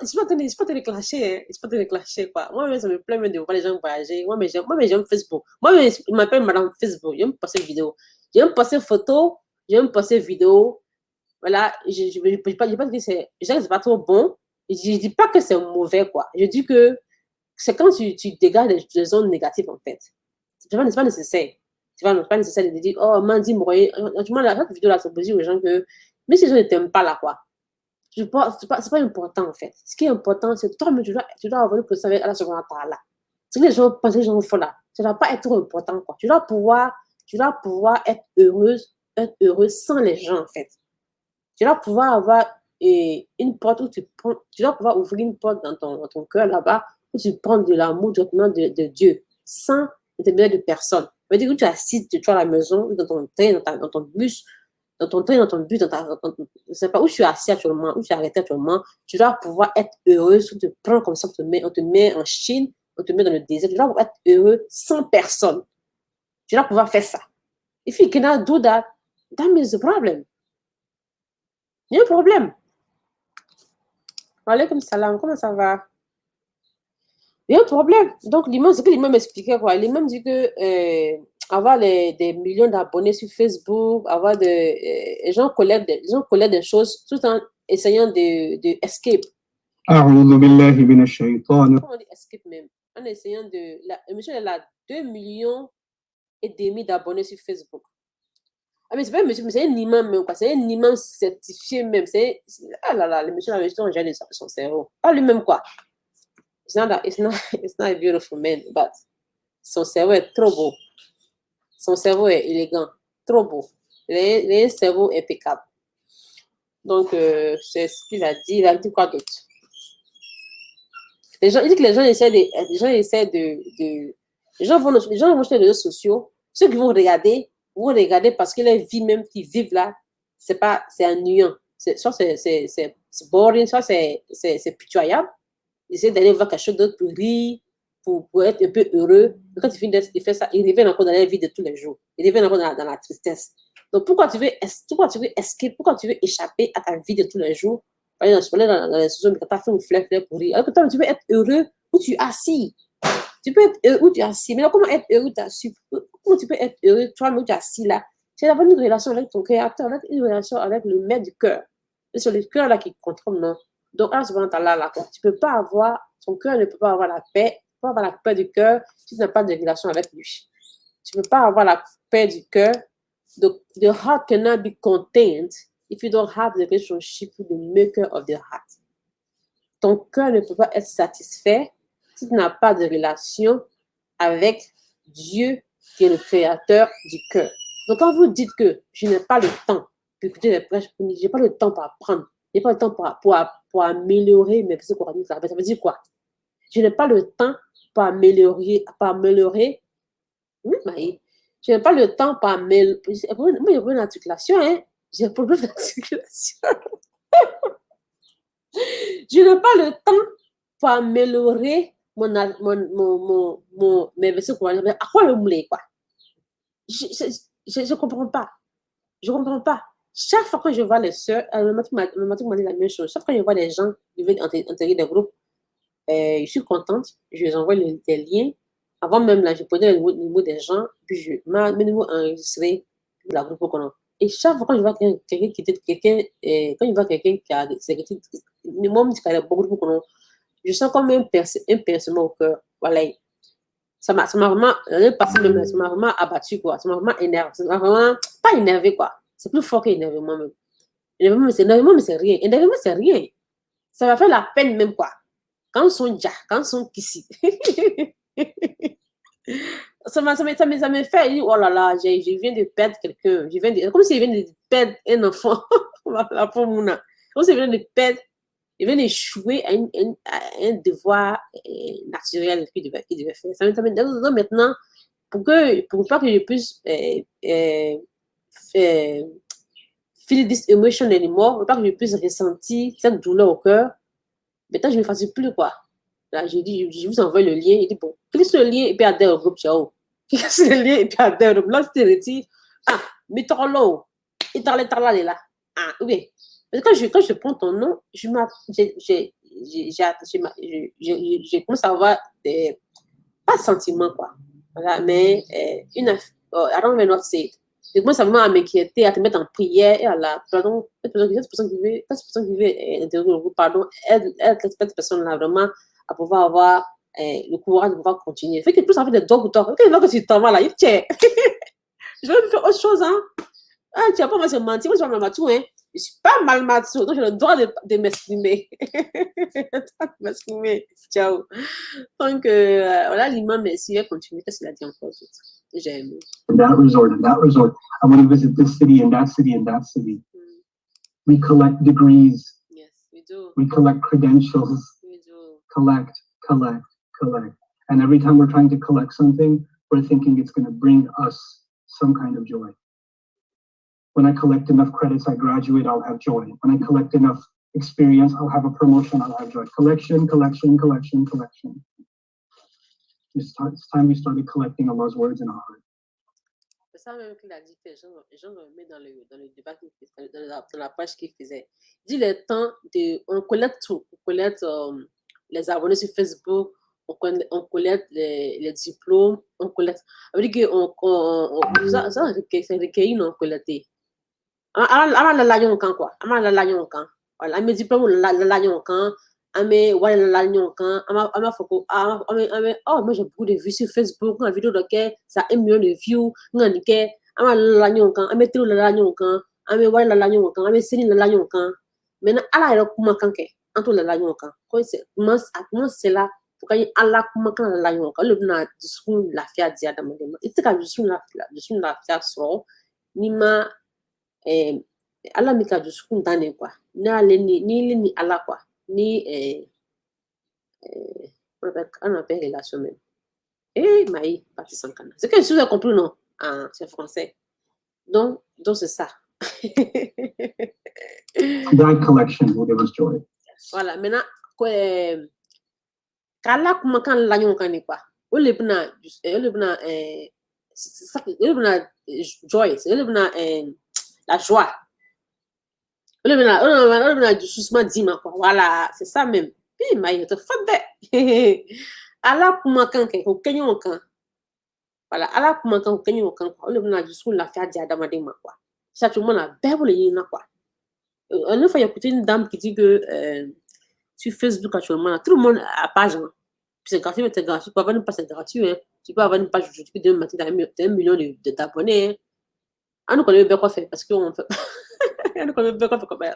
C'est pas te déclencher, hein. C'est pas te déclencher, quoi. Moi, ça me plaît même de voir les gens voyager. Moi, mais j'aime Facebook. Moi, il m'appelle Madame Facebook. J'aime passer vidéo. J'aime passer photo. J'aime passer vidéo. Voilà. Je ne pas dire que c'est pas trop bon. Je dis pas que c'est mauvais, quoi. Je dis que c'est quand tu dégages des zones négatives, en fait. C'est pas nécessaire. C'est pas nécessaire de dire, oh, Mandy, moi, cette vidéo-là, ça peut dire aux gens que, mais si les gens ne t'aiment pas, là, quoi. C'est pas important, en fait. Ce qui est important, c'est toi, mais tu dois avoir une personne à la seconde là. Ce que les gens pensent, les gens font là, ça ne doit pas être trop important, quoi. Tu dois pouvoir être heureux sans les gens, en fait. Tu dois pouvoir avoir une porte où tu dois pouvoir ouvrir une porte dans ton cœur là-bas, où tu prends de l'amour directement de Dieu, sans intermédiaire de personne. Ça veut dire que tu es assis, tu es à la maison, dans ton train, dans ton bus, dans ton bus, je ne sais pas où tu es assis actuellement, où tu es arrêté actuellement, tu dois pouvoir être heureux, si on te prend comme ça, on te met en Chine, on te met dans le désert, tu dois pouvoir être heureux sans personne. Tu dois pouvoir faire ça. If you cannot do that, that means the problem. Il y a un problème. Alaykoum salam, comment ça va? Il y a un problème. Donc, ce que l'imam m'expliquait, quoi. L'imam dit que avoir des millions d'abonnés sur Facebook, avoir les gens collectent des choses tout en essayant de escape. Comment on dit escape même? En essayant le monsieur, il a 2,5 millions d'abonnés sur Facebook. Ah, mais c'est pas un monsieur, mais c'est un imam même, quoi. C'est un imam certifié même. Ah là là, le monsieur a jeté de son cerveau. Pas lui-même, quoi. It's not a beautiful man, but son cerveau est trop beau. Son cerveau est élégant, trop beau. Il a un cerveau impeccable. Donc, c'est ce qu'il a dit. Il a dit quoi d'autre? Il dit que les gens essaient les gens vont sur les réseaux sociaux. Ceux qui vont regarder parce que la vie même qu'ils vivent là, c'est ennuyant. Soit c'est boring, soit c'est pitoyable. Ils essaient d'aller voir quelque chose d'autre pour rire, pour être un peu heureux. Et quand ils finissent de faire ça, ils reviennent encore dans la vie de tous les jours. Ils reviennent encore dans la tristesse. Donc, pourquoi tu veux escape, pourquoi tu veux échapper à ta vie de tous les jours? Par exemple, dans les sociaux, tu as fait une fleur pour rire. Alors que toi, tu veux être heureux où tu es assis. Tu peux être heureux où tu es assis. Mais alors, comment être heureux où tu es assis? Comment tu peux être heureux, toi, où tu es assis là? C'est d'avoir une relation avec ton créateur, avec une relation avec le maître du cœur. C'est le cœur là qui contrôle, non? Donc, là, tu peux pas avoir, ton cœur ne peut pas avoir la paix, tu peux pas avoir la paix du cœur si tu n'as pas de relation avec lui. Tu ne peux pas avoir la paix du cœur. The heart cannot be contained if you don't have the relationship with the maker of the heart. Ton cœur ne peut pas être satisfait si tu n'as pas de relation avec Dieu qui est le créateur du cœur. Donc, quand vous dites que je n'ai pas le temps pour écouter les prêches, je n'ai pas le temps pour apprendre, je n'ai pas le temps pour améliorer mes versets coraniques, ça veut dire quoi? Je n'ai pas le temps pour améliorer. Je n'ai pas le temps pour améliorer. Moi, il y a une articulation, hein? J'ai un problème d'articulation. Je n'ai pas le temps pour améliorer mes versets coraniques. À quoi le moulé, quoi? Je ne comprends pas. Je ne comprends pas. Chaque fois que je vois les sœurs, le matin m'a dit la même chose. Chaque fois que je vois les gens qui viennent intégrer des groupes, je suis contente. Je les envoie des liens. Avant même, là, je prenais le numéro des gens, puis je mets le numéro enregistré pour la groupe au Coran. Et chaque fois que je vois quelqu'un quand je vois quelqu'un qui a moi, qui a beaucoup de Coran, je sens comme un pincement au cœur. Voilà. ça m'a vraiment, même, ça m'a vraiment abattu, quoi. Ça m'a vraiment énervé. Ça m'a vraiment, pas énervé, quoi. C'est plus fort qu'énervement, même. Énervement, mais c'est rien. Énervement, c'est rien. Ça va faire la peine, même, quoi. Quand ils sont déjà, quand ils sont ici. ça me fait, oh là là, je viens de perdre quelqu'un. Comme si je viens de perdre un enfant. La pauvre Mouna. Comme si je viens de perdre, je viens d'échouer à un devoir naturel qu'il devait faire. Ça me donc maintenant, pour pas que je puisse feel this emotion anymore, pour pas que je puisse ressentir cette douleur au cœur, maintenant je ne me fatigue plus, quoi. Là, je vous envoie le lien. Il dit, bon, clique sur le lien et puis adhère au groupe, ciao. Clique sur le lien et puis adhère au groupe. Là, tu te retires. Ah, mais t'as l'eau. Et t'as là. Ah, oui. Parce que quand je prends ton nom, je commence à avoir des, pas de sentiments, quoi. Voilà, mais I don't even know what to say. Je commence vraiment à m'inquiéter, à te mettre en prière, et à la, pardon, cette personne qui veut interroger le groupe, pardon, aide cette personne-là vraiment à pouvoir avoir le courage de pouvoir continuer. Fait que plus ça fait des dogs ou toi. Quand que tu t'en vas là, il tient. Je vais faire autre chose, hein. Ah, tu vas pas me mentir, moi je suis pas matou, hein. Je suis pas mal matou, donc j'ai le droit de m'exprimer. M'exprimer. Ciao. Donc, voilà, l'imam, merci, il va continuer. Qu'est-ce qu'il a dit encore? J'ai aimé. That resort. I want to visit this city and that city and that city. We collect degrees. Yes, we do. We collect credentials. We do. Collect. And every time we're trying to collect something, we're thinking it's going to bring us some kind of joy. When I collect enough credits, I graduate, I'll have joy. When I collect enough experience, I'll have a promotion, I'll have joy. Collection. It's time we started collecting Allah's words in our heart. C'est ça même qu'il a dit que les gens le mettent dans le débat, dans la page qu'il faisait. Il dit le temps on collecte tout. On collecte les abonnés sur Facebook, on collecte les diplômes, on collecte. Ça veut dire que ça recueilli, non, collecté. Ama la ɲɔgɔn quoi. Ama la ɲɔgɔn kan. Voilà, an bɛ diplôme la ɲɔgɔn kan. An bɛ wari la ɲɔgɔn kan. An b'a fɔ ko oh, moi j'ai beaucoup de vues sur Facebook. N ka vidéo dɔ kɛ, ça a 1 million de views. N ka nin kɛ. An b'a la ɲɔgɔn kan. An bɛ télé la ɲɔgɔn kan. An bɛ wari la ɲɔgɔn kan. An bɛ seli la ɲɔgɔn kan. Maintenant, Ala yɛrɛ kumakan kɛ. An t'o la ɲɔgɔn kan. A kuma c'est là pour k'an ye Ala kumakan la ɲɔgɔn kan. O de bɛna dusukun lafiya di adamaden ma. I tɛ se ka dusukun lafiya sɔrɔ n'i ma Ala mi ka dusukun dan de quoi. Ni Ala quoi. Ni on appelle relation même. Maï, partie sans canal. C'est que je vous compris, non? Ah, c'est français. Donc c'est ça. That collection will give us joy. Voilà, maintenant, kala kuma kan la ɲɔgɔn kan ni quoi. O le bɛna joy, o le bɛna la joie. On a du susma dima quoi. Voilà, c'est ça même. Puis Maï, te fade. Ala kuma kan ke ko kenyo kan. Voilà, ala kuma kan ko kenyo kan quoi. On a du susma la faire di adamaden ma quoi. Ça tout le monde a bien voulu yina quoi. Une fois il y a écouté une dame qui dit que sur Facebook actuellement, tout le monde a page. Hein. Puis c'est gratuit, mais c'est gratuit. Tu peux avoir une page, c'est gratuit. Hein. Tu peux avoir une page aujourd'hui de matin, t'as 1 million d'abonnés. Hein. Ah, nous connaissons bien quoi faire parce qu'on fait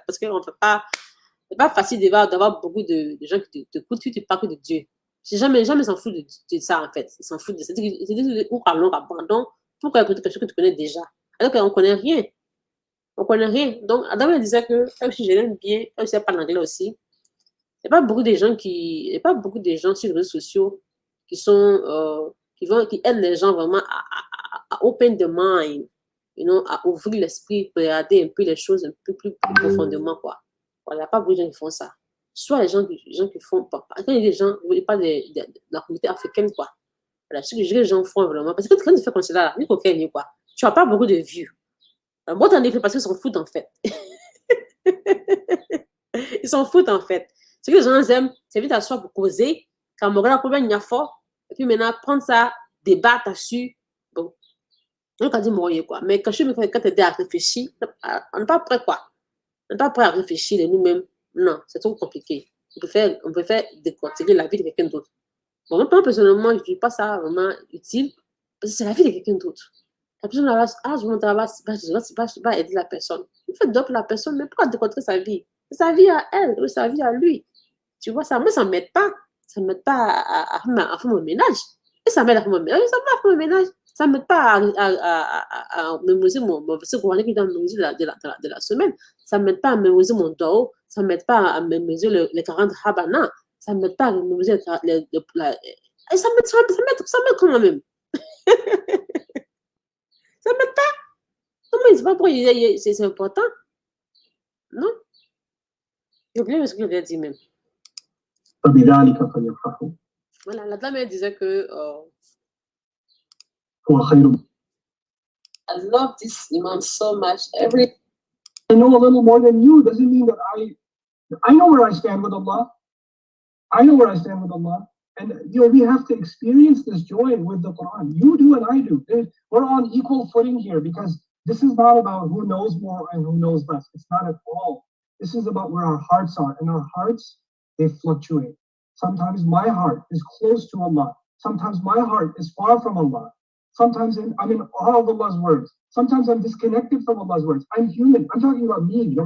parce qu'on fait pas. C'est pas facile d'avoir beaucoup de gens qui t'écoutent, tu parles de Dieu. Jamais s'en fout de ça en fait. Ils s'en foutent de ça. C'est où parlons abandon. Pourquoi écouter quelque chose que tu connais déjà? Alors qu'on connaît rien. On connaît rien. Donc, Adam me disait que, même si je l'aime bien, même si elle parle anglais aussi, il n'y a pas beaucoup de gens sur les réseaux sociaux qui sont, qui aident les gens vraiment à open the mind, you know, à ouvrir l'esprit, regarder un peu les choses un peu plus profondément, quoi. Voilà, il n'y a pas beaucoup de gens qui font ça. Soit les gens qui font pas. Quand il y a des gens, il n'y a pas de la communauté africaine, quoi. Voilà, ce que les gens font vraiment. Parce que quand tu fais comme ça, ni coquin, quoi, tu n'as pas beaucoup de vues. Moi, t'en es parce qu'ils s'en foutent, en fait. Ils s'en foutent, en fait. Ce que les gens aiment, c'est vite t'asseoir pour causer. Quand on regarde un problème, il y a fort. Et puis maintenant, prendre ça, débattre dessus. Bon. On peut dire mourir, quoi. Mais quand tu es à réfléchir, on n'est pas prêt, quoi. On n'est pas prêt à réfléchir de nous-mêmes. Non, c'est trop compliqué. On peut faire décortiquer la vie de quelqu'un d'autre. Bon, moi, personnellement, je ne dis pas ça vraiment utile, parce que c'est la vie de quelqu'un d'autre. La personne là, je ne vais pas aider la personne. Il fait d'autres la personne, mais pourquoi décontrer sa vie? C'est sa vie à elle, ou sa vie à lui. Tu vois, ça, moi, ça ne m'aide pas. Ça ne m'aide pas à faire mon ménage. Et ça m'aide à faire mon ménage. Ça m'aide à faire mon ménage. Ça ne m'aide pas à mémoriser mon verset coranique qui est dans le de la semaine. Ça ne m'aide pas à mémoriser mon dos. Ça ne m'aide pas à mémoriser les 40 habana. Ça ne m'aide pas à mémoriser et ça m'aide quand même. Ça ne m'aide pas. Non, mais c'est pas pourquoi c'est important. Non. J'ai oublié ce que je voulais dire même. Voilà, la dame, elle disait que I love this imam so much. I know a little more than you doesn't mean that I know where I stand with Allah. I know where I stand with Allah. And we have to experience this joy with the Quran. You do and I do. We're on equal footing here because this is not about who knows more and who knows less. It's not at all. This is about where our hearts are. And our hearts, they fluctuate. Sometimes my heart is close to Allah. Sometimes my heart is far from Allah. Sometimes I'm in awe of Allah's words. Sometimes I'm disconnected from Allah's words. I'm human. I'm talking about me. Me. In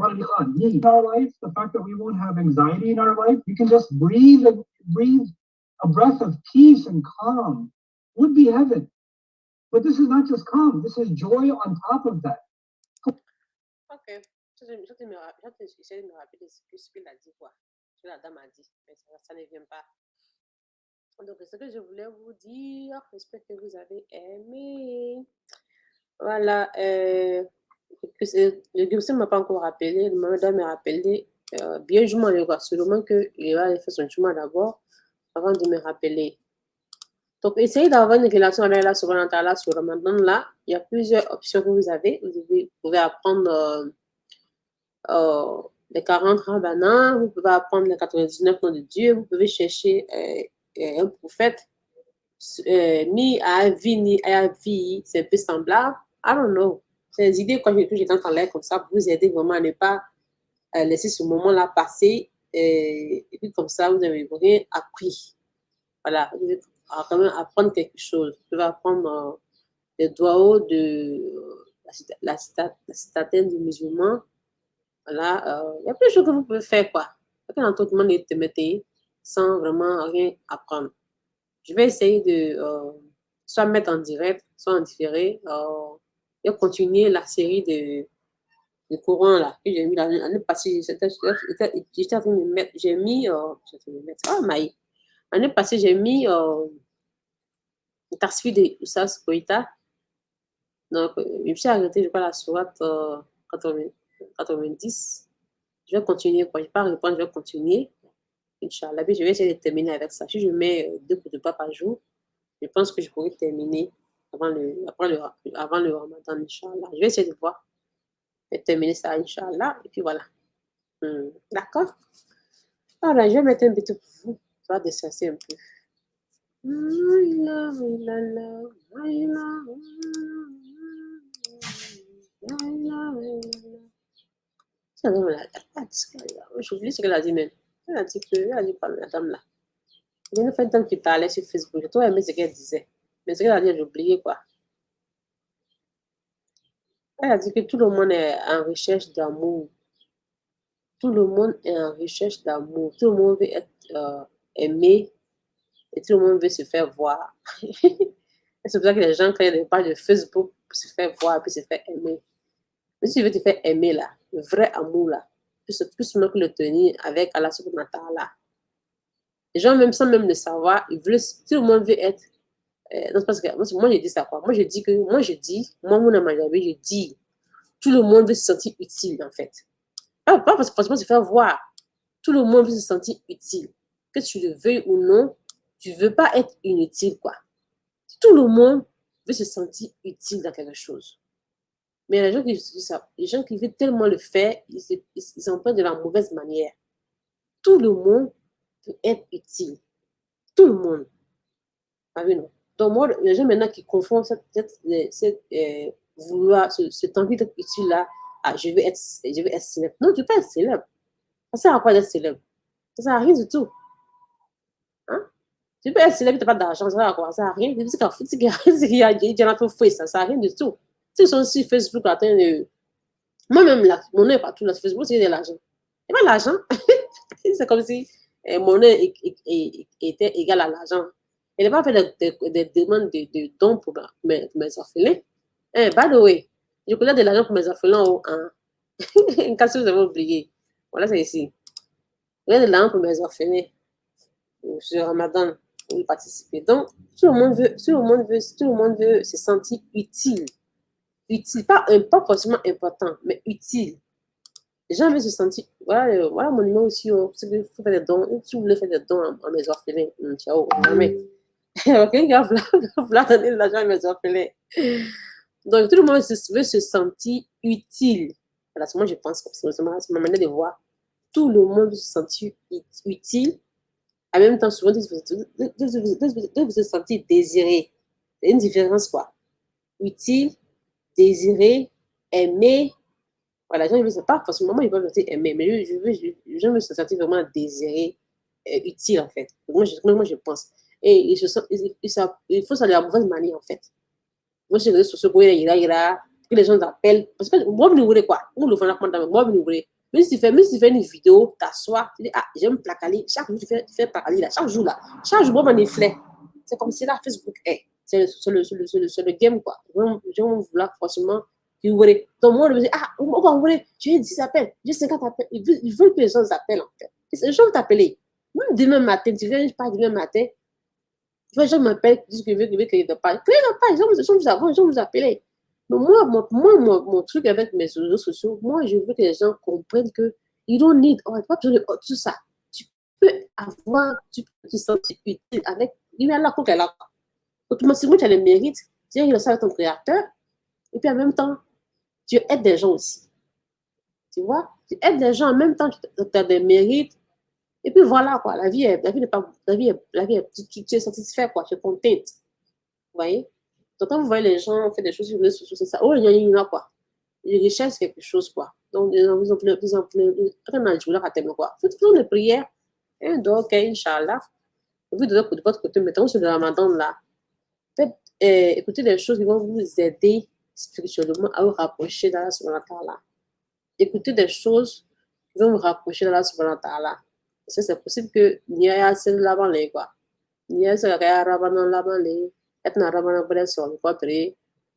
our life, the fact that we won't have anxiety in our life, we can just breathe a breath of peace and calm would be heaven. But this is not just calm. This is joy on top of that. Ok. J'essaie de me rappeler ce qu'il a dit, quoi. Ce que la dame a dit. Mais ça ne vient pas. Donc, ce que je voulais vous dire, j'espère que vous avez aimé. Voilà. Le Gibson ne m'a pas encore rappelé. Le Mohamed m'a rappelé. Bien, je m'en vais voir. Seulement qu'il va aller faire son chemin d'abord avant de me rappeler. Donc, essayez d'avoir une relation avec Allah subhanahu wa ta'ala sur Ramadan. Là, il y a plusieurs options que vous avez. Vous pouvez apprendre les 40 rabbinats, vous pouvez apprendre les 99 noms de Dieu, vous pouvez chercher un prophète ni à vie, ni à vie, c'est un peu semblable. I don't know. C'est des idées que j'ai dans l'air comme ça pour vous aider vraiment à ne pas laisser ce moment-là passer. Et puis comme ça, vous n'avez rien appris. Voilà. Vous devez quand même apprendre quelque chose. Vous pouvez apprendre les doigts de la citadelle du musulman. Voilà. Il y a plein de choses que vous pouvez faire, quoi. Pas qu'un tout le monde te mette sans vraiment rien apprendre. Je vais essayer de soit mettre en direct, soit en différé, et continuer la série de courants là, que j'ai mis l'année passée. J'étais en train de me mettre, j'ai mis, oh my, l'année passée, j'ai mis une tasfie de Oussas Koïta. Donc, je me suis arrêtée, je crois, la sourate 90. Je vais continuer, quoi. Je ne vais pas répondre, je vais continuer. Inch'Allah, je vais essayer de terminer avec ça. Si je mets 2 coups de pas par jour, je pense que je pourrais terminer avant le Ramadan, Inch'Allah. Je vais essayer de voir et terminer ça, Inch'Allah. Et puis voilà. D'accord? Voilà, je vais mettre un petit peu pour vous. Ça va descendre un peu. J'oublie ce qu'elle a dit même. Elle a dit par la dame là. Il y a une fois qui parlait sur Facebook. J'ai trop aimé ce qu'elle disait. Mais ce qu'elle a dit, j'ai oublié quoi. Elle a dit que tout le monde est en recherche d'amour. Tout le monde est en recherche d'amour. Tout le monde veut être aimé et tout le monde veut se faire voir. C'est pour ça que les gens créent des pages de Facebook pour se faire voir et se faire aimer. Mais si tu veux te faire aimer là, le vrai amour là, plus que le tenir avec Allah subhanahu wa ta'ala. Les gens, même sans même le savoir, tout le monde veut être. Non, parce que moi, je dis ça quoi. Moi, je dis, je dis, tout le monde veut se sentir utile en fait. Pas forcément se faire voir. Tout le monde veut se sentir utile. Que tu le veuilles ou non, tu ne veux pas être inutile quoi. Tout le monde veut se sentir utile dans quelque chose. Mais les gens qui veulent tellement le faire, ils en prennent de la mauvaise manière. Tout le monde veut être utile. Tout le monde. Ah oui, non. Donc, moi, les gens maintenant qui confondent cette envie d'être utile-là, je veux être célèbre. Non, tu ne veux pas être célèbre. Ça ne sert à quoi d'être célèbre? Ça ne sert à rien du tout. Hein? Tu peux être célèbre, tu n'as pas d'argent, ça va quoi? Ça n'a rien. C'est qu'il y a des gens qui font ça, ça n'a rien du tout. Ils sont sur Facebook en train de. Moi-même, là, mon nom est partout là, sur Facebook, c'est de l'argent. Il n'y a pas l'argent. C'est comme si mon nom était égal à l'argent. Il n'a pas fait des demandes de dons pour mes orphelins. By the way, je connais de l'argent pour mes orphelins en cas si vous avez oublié. Voilà, c'est ici. Je connais de l'argent pour mes orphelins sur Ramadan pour y participer. Donc, tout le monde veut se sentir utile. Utile, pas forcément important, mais utile. Les gens veulent se sentir. Voilà mon numéro aussi. Si vous voulez faire des dons, si vous voulez faire des dons à mes orphelins, ciao, jamais. Ok, vouloir donner de l'argent à mes orphelins. Donc, tout le monde veut se sentir utile. Voilà, moi, je pense que c'est ma manière de voir. Tout le monde veut se sentir utile. En même temps, souvent, de se sentir désiré. Il y a une différence, quoi. Utile, désiré, aimé. Voilà, les gens ne veulent pas forcément, ils peuvent se sentir aimé, mais je veux se sentir vraiment désiré, utile, en fait. Moi, je pense. Et il faut ça de la mauvaise manière, en fait. Moi, je suis sur ce que les gens appellent. Parce que moi, vous voulez quoi? Vous le faites moi, vous voulez. Même si tu fais une vidéo, t'assois, tu dis, ah, j'aime placaler. Chaque jour, tu fais placaler là. Chaque jour, là. Chaque jour, moi, flèches. C'est comme si là, Facebook est. C'est le game, quoi. Je vais vouloir forcément. Donc, moi, je me dis, ah, vous voulez, j'ai 10 appels, j'ai 50 appels. Ils veulent que les gens appellent, en fait. Les gens vont t'appeler. Même demain matin, tu viens pas demain matin. Les gens m'appellent, disent qu'ils veulent créer des pages. Créer des pages, ils vont vous appeler. Mais mon truc avec mes réseaux sociaux, moi, je veux que les gens comprennent que you don't need, pas besoin de tout ça. Tu peux te sentir utile avec, il y a là, qu'elle a. Automatiquement, tu as le mérite, tu es ça avec ton créateur, et puis en même temps, tu aides des gens aussi. Tu vois? Tu aides des gens en même temps, tu as des mérites. Et puis voilà, quoi. La vie n'est pas, tu es satisfait, quoi. Tu es contente. Vous voyez? Donc, quand vous voyez les gens faire des choses sur les réseaux sociaux, c'est ça. Oh, il y en a, quoi. Ils recherchent quelque chose, quoi. Donc, ils ont rien à jouer, quoi. Faisons des prières. Et donc, ok, Inch'Allah. Vous, de votre côté, mettons sur le ramadan, là. Faites, écoutez des choses qui vont vous aider spirituellement à vous rapprocher d'Allah subhanahu wa ta'ala. Écoutez des choses qui vont vous rapprocher d'Allah subhanahu wa ta'ala. Parce que c'est possible que n'y ait assez de l'avant, quoi. N'y ait assez de l'avant,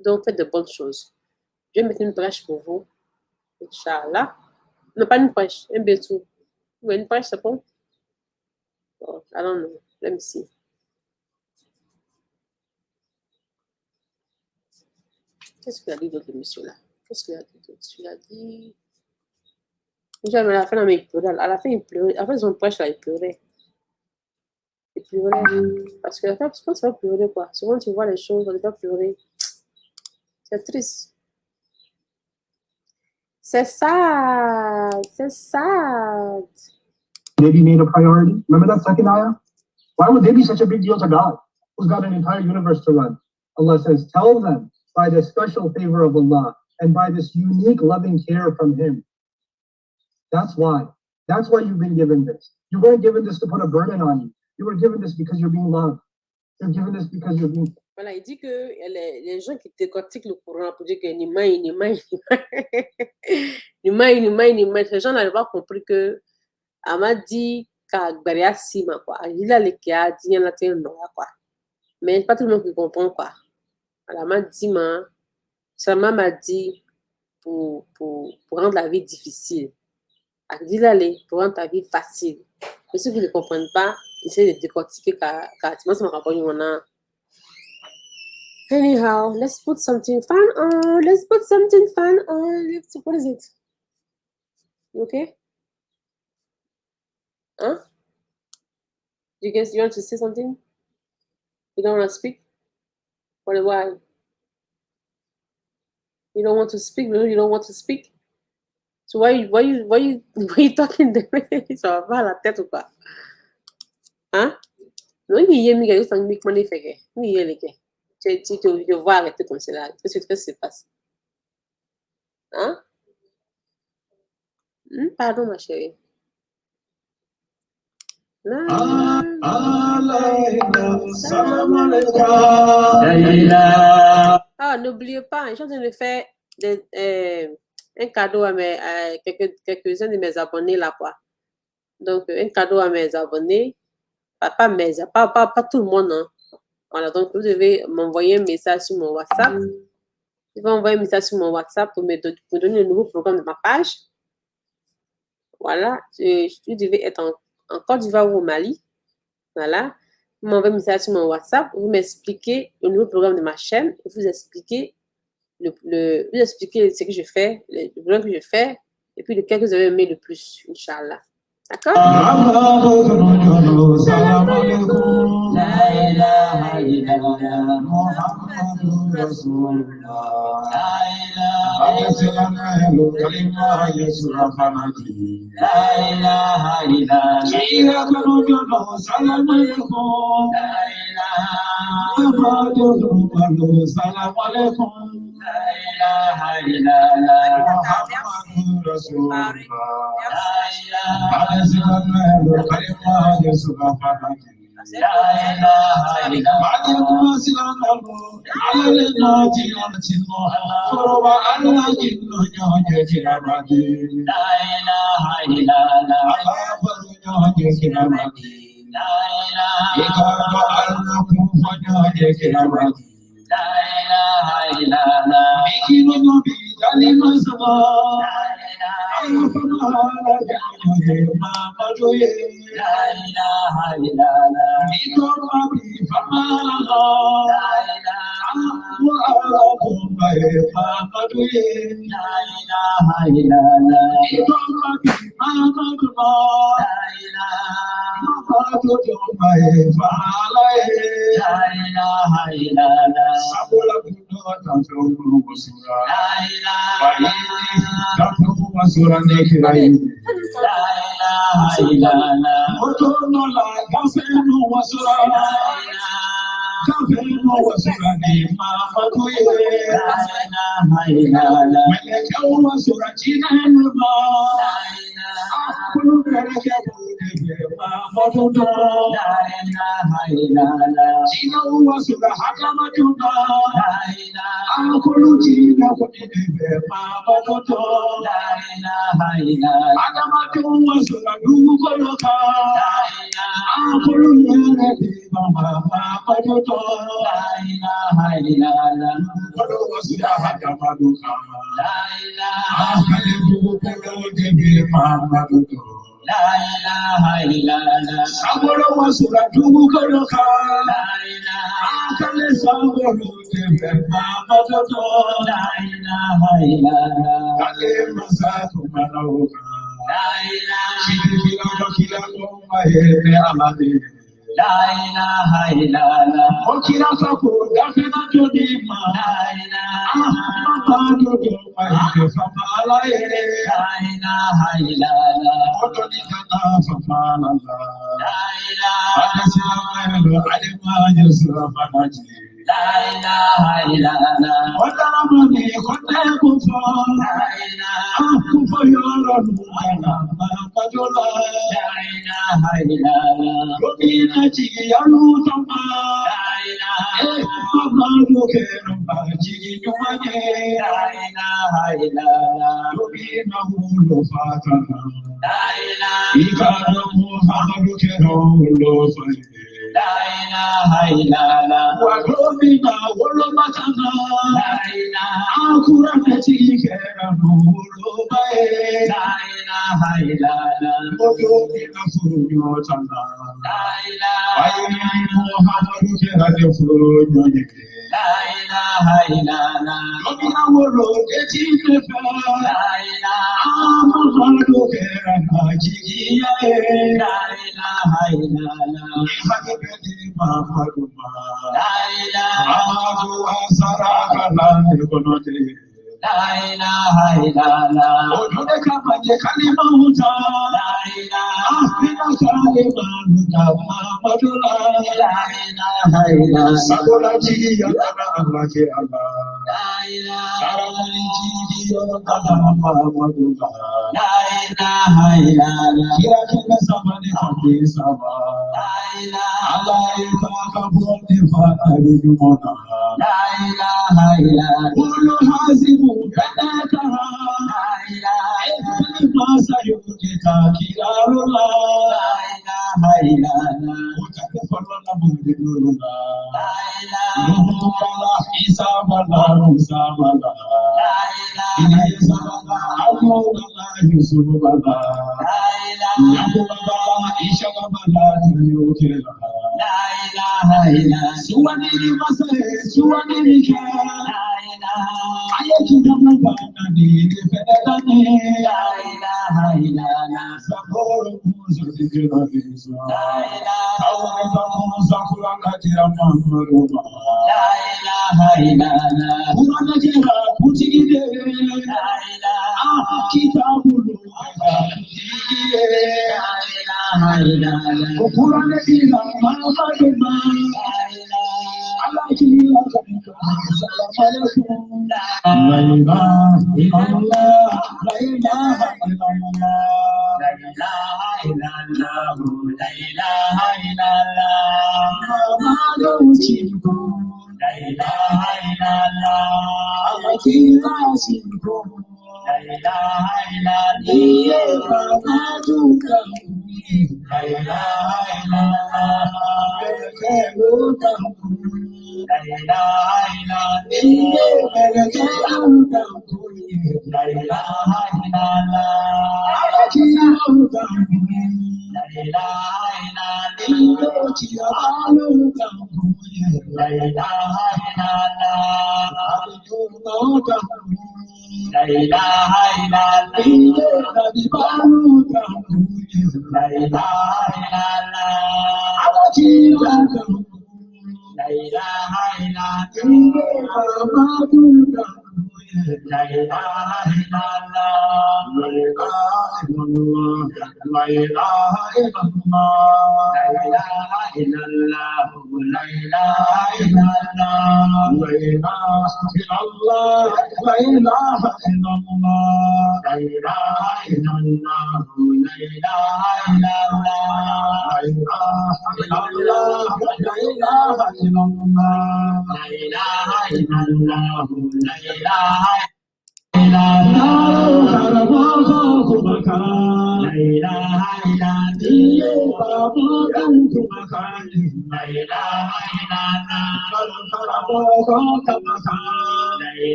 donc faites de bonnes choses. Je vais mettre une brèche pour vous. Inch'Allah. Non, pas une brèche, un bétou. Oui, une brèche, c'est bon? Oh, I don't know. Let me see. Qu'est-ce qu'il a dit d'autre, monsieur là? Qu'est-ce qu'il a dit d'autre? Il a dit. Déjà, à la fin, il pleurait. À la fin, il pleurait. Après son brèche, là, il pleurait. Il pleurait. Parce que la fin, je pense qu'il va pleurer, quoi. Souvent, tu vois les choses, on ne va pas pleurer. C'est triste. C'est sad. C'est sad. Maybe made a priority. Remember that second ayah? Why would they be such a big deal to God, who's got an entire universe to run? Allah says, tell them by the special favor of Allah and by this unique loving care from Him. That's why. That's why you've been given this. You weren't given this to put a burden on you. You were given this because you're being loved. You're given this because you're being. Voilà, il dit que les gens qui décortiquent le Coran pour dire que Nimaï, ces gens n'avaient pas compris que Ama dit qu'Agbaria Sima, quoi. Il a les cas, il y a quoi. Mais pas tout le monde qui comprend, quoi. Alors, m'a dit, sa maman m'a dit pour rendre la vie difficile. Elle dit l'aller pour rendre ta vie facile. Mais ceux qui ne comprennent pas, essayent de décortiquer car tu m'as rapport à anyhow, let's put something fun on. Let's put something fun on. What is it? You okay? Huh? You guys, you want to say something? You don't want to speak? Why? You don't want to speak? You don't want to speak? So why you talking de ça va pas à la tête ou quoi? Hein? Non, il y a mis quelque chose qui me fait que. Il y a les gars. Tu vois arrêter comme cela. Qu'est-ce qui se passe? Hein? Pardon, ma chérie. Ah, n'oubliez pas, je suis en train de faire un cadeau à quelques-uns de mes abonnés là, quoi. Donc, un cadeau à mes abonnés. Pas tout le monde, hein. Voilà, donc vous devez m'envoyer un message sur mon WhatsApp. Vous devez envoyer un message sur mon WhatsApp pour me donner le nouveau programme de ma page. Voilà, vous devez être en Côte d'Ivoire ou au Mali. Voilà, vous m'envoyez un message sur mon WhatsApp, vous m'expliquez le nouveau programme de ma chaîne, vous expliquez vous expliquez ce que je fais, le programme que je fais, et puis lequel que vous avez aimé le plus, Inch'Allah. D'accord? Salam alaikum. La ilaha illallah. Muhammadur Rasulullah. La ilaha illallah. La ilaha illallah. Salam alaikum. La ilaha illallah. Salam alaikum. La ilaha illallah. Muhammadur Rasulullah.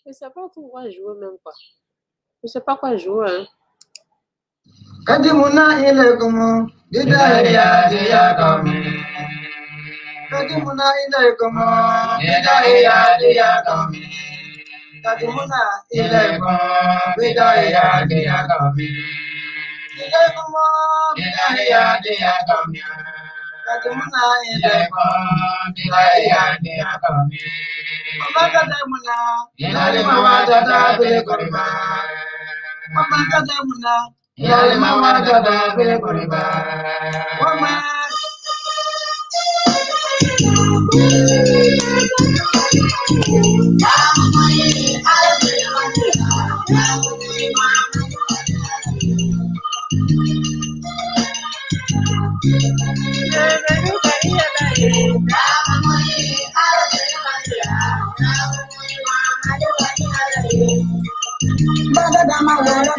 Je sais pas pourquoi jouer même pas. Je sais pas quoi jouer. Hein. Kadimuna ile como bidaya dia kami. Kadimuna ile como bidaya dia kami. Kadimuna ile como bidaya dia kami. Ile como bidaya dia kami. Kadimuna ile como bidaya dia kami. Mama kadimuna ile mama dada be korba. Mama kadimuna ya mama dada be korba. Mama Bada dama wera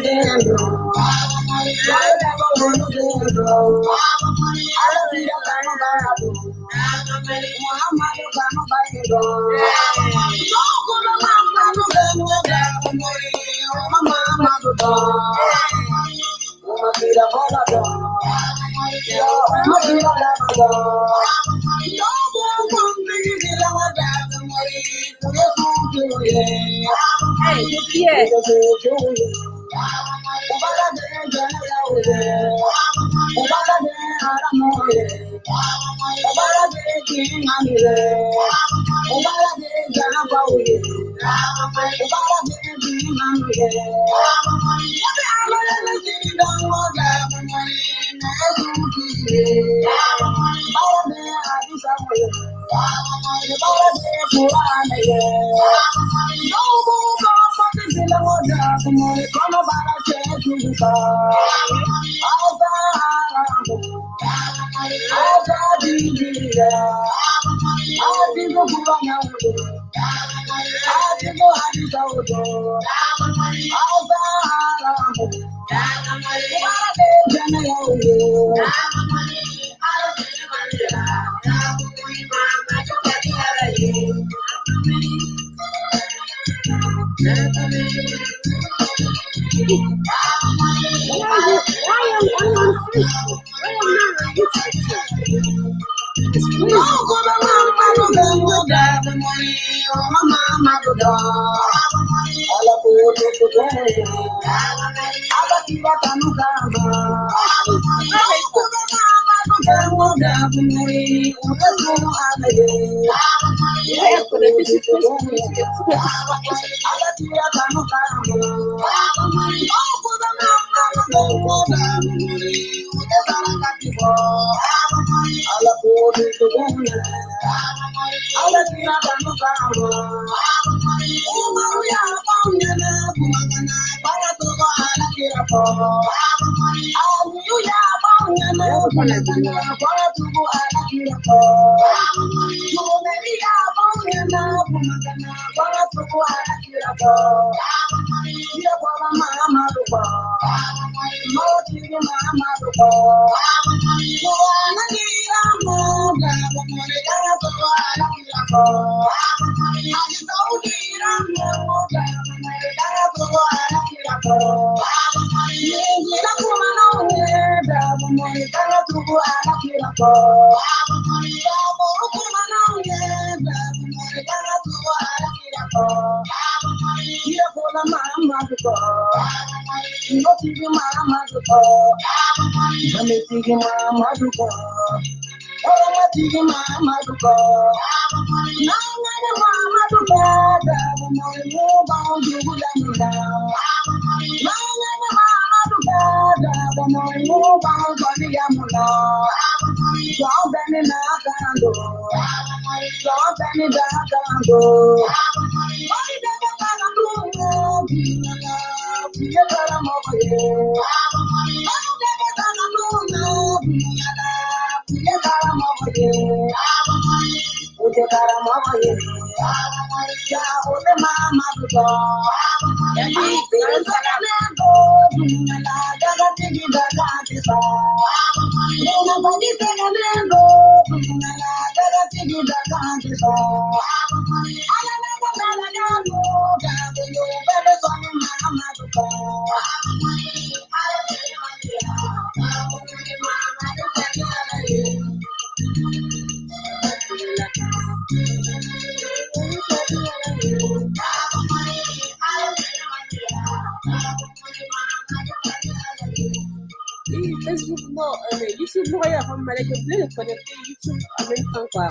Facebook, non, mais YouTube, vous voyez, avant, je voulais le connecter YouTube en même temps, quoi.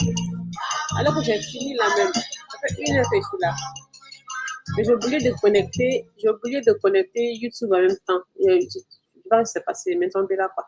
Alors que j'ai fini la même. Ça fait 1 heure que je suis là. Mais j'ai oublié de connecter YouTube en même temps. Je sais pas ce qui s'est passé, mais tombé là, quoi.